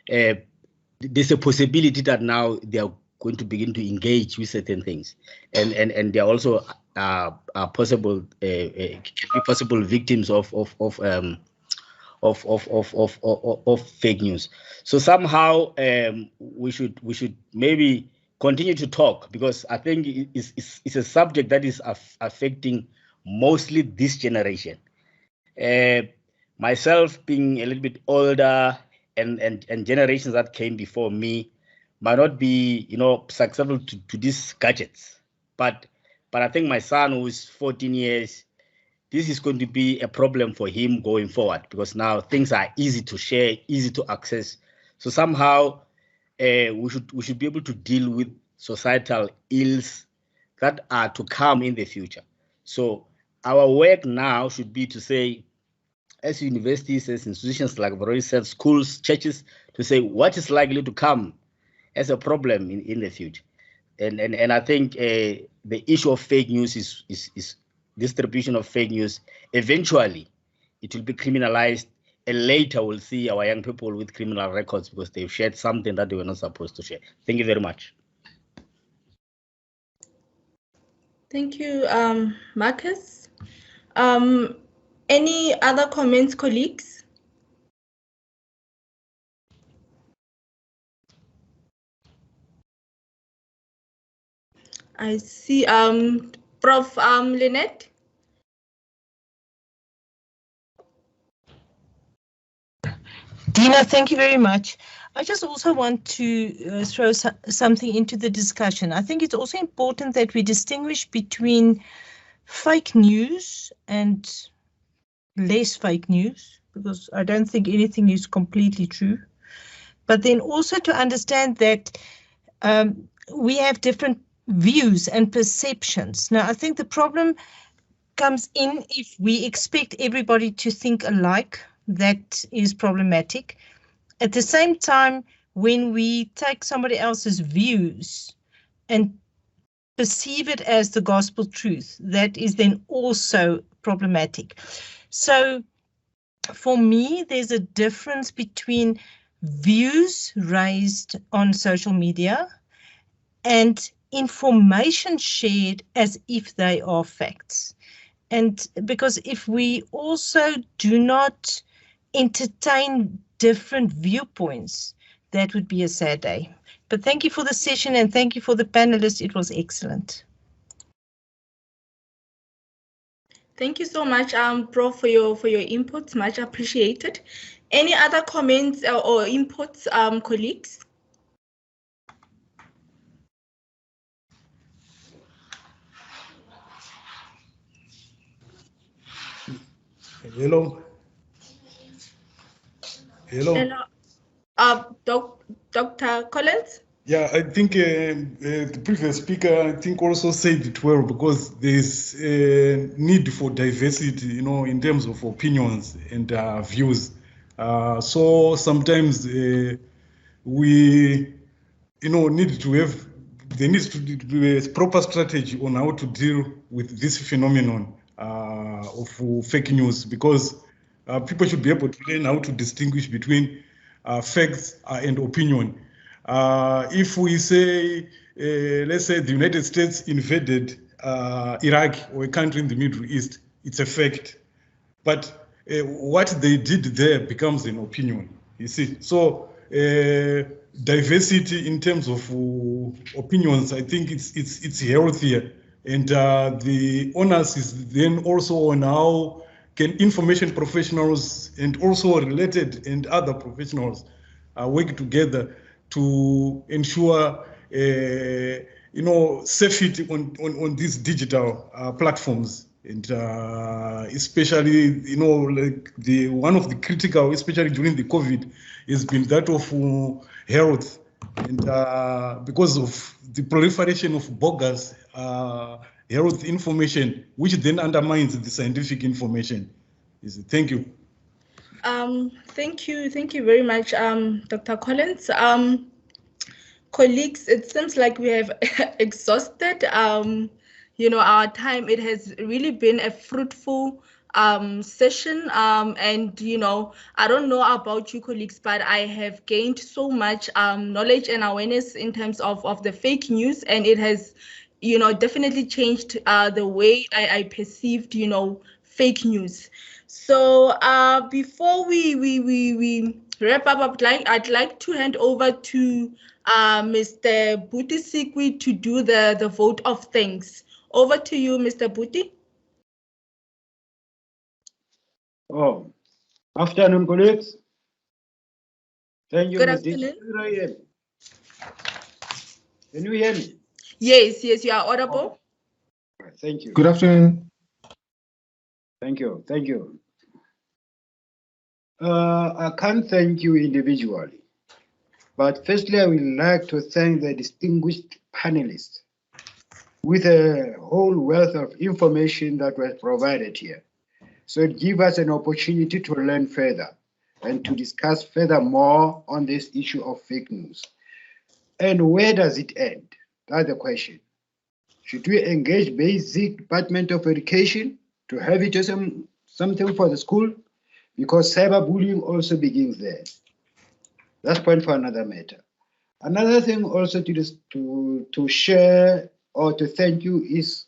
Speaker 11: there's a possibility that now they are going to begin to engage with certain things, and they are also are possible can be possible victims of fake news. So somehow we should maybe continue to talk, because I think it's a subject that is affecting mostly this generation. Myself being a little bit older, and generations that came before me might not be susceptible to these gadgets, but I think my son, who is 14 years, this is going to be a problem for him going forward, because now things are easy to share, easy to access. So somehow we should be able to deal with societal ills that are to come in the future. So our work now should be to say, as universities, as institutions, like I've already said, schools, churches, to say what is likely to come as a problem in the future. And I think the issue of fake news is distribution of fake news. Eventually, it will be criminalized, and later we'll see our young people with criminal records because they've shared something that they were not supposed to share. Thank you very much.
Speaker 1: Thank you, Marcus. Any other comments, colleagues? I see. Prof. Lynette.
Speaker 12: Dina, thank you very much. I just also want to throw something into the discussion. I think it's also important that we distinguish between fake news and less fake news, because I don't think anything is completely true. But then also to understand that we have different views and perceptions. Now, I think the problem comes in if we expect everybody to think alike. That is problematic. At the same time, when we take somebody else's views and perceive it as the gospel truth, that is then also problematic. So for me, there's a difference between views raised on social media and information shared as if they are facts. And because if we also do not entertain different viewpoints, that would be a sad day. But thank you for the session and thank you for the panelists. It was excellent.
Speaker 1: Thank you so much, Prof, for your inputs. Much appreciated. Any other comments or inputs, colleagues?
Speaker 3: Hello.
Speaker 1: Dr. Collence?
Speaker 3: Yeah, I think the previous speaker, I think, also said it well, because there's a need for diversity, in terms of opinions and views. So sometimes we, need to have, there needs to be a proper strategy on how to deal with this phenomenon of fake news, because people should be able to learn how to distinguish between facts and opinion. If we say, let's say the United States invaded Iraq, or a country in the Middle East, it's a fact. But what they did there becomes an opinion, you see. So diversity in terms of opinions, I think it's healthier. And the onus is then also on how can information professionals and also related and other professionals work together to ensure surf it on these digital platforms. And especially, like one of the critical, especially during the COVID, has been that of health. And because of the proliferation of bogus health information, which then undermines the scientific information. Thank you.
Speaker 1: Thank you very much, Dr. Collence. Colleagues, it seems like we have exhausted our time. It has really been a fruitful session, and I don't know about you colleagues, but I have gained so much knowledge and awareness in terms of the fake news, and it has definitely changed the way I perceived fake news. So before we wrap up, I'd like to hand over to Mr. Buti Sikwi to do the vote of thanks. Over to you, Mr. Buti.
Speaker 13: Oh, afternoon, colleagues. Thank you,
Speaker 1: Good
Speaker 13: Ms.
Speaker 1: afternoon.
Speaker 13: Can you hear me?
Speaker 1: Yes, you are audible.
Speaker 13: Oh, thank you.
Speaker 14: Good afternoon.
Speaker 13: Thank you. I can't thank you individually, but firstly, I would like to thank the distinguished panelists with a whole wealth of information that was provided here. So it gives us an opportunity to learn further and to discuss furthermore on this issue of fake news. And where does it end? That's the question. Should we engage basic Department of Education to have it as something for the school? Because cyberbullying also begins there. That's point for another matter. Another thing also to share or to thank you is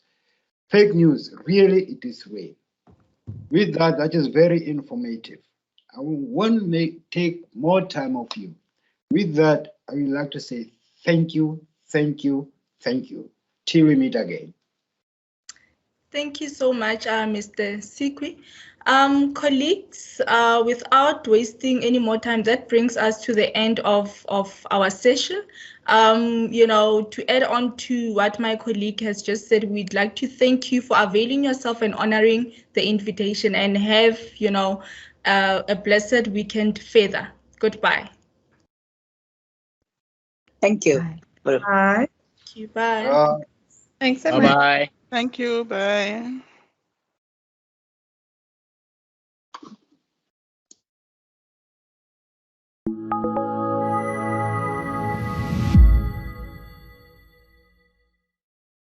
Speaker 13: fake news. Really, it is real. With that is very informative. I won't take more time of you. With that, I would like to say thank you. Till we meet again.
Speaker 1: Thank you so much, Mr. Sikwi. Colleagues, without wasting any more time, that brings us to the end of our session. To add on to what my colleague has just said, we'd like to thank you for availing yourself and honoring the invitation, and have, a blessed weekend further. Goodbye.
Speaker 9: Thank you.
Speaker 12: Bye.
Speaker 1: Thank you. Bye.
Speaker 7: Thanks,
Speaker 11: Bye-bye.
Speaker 15: Thank you. Bye.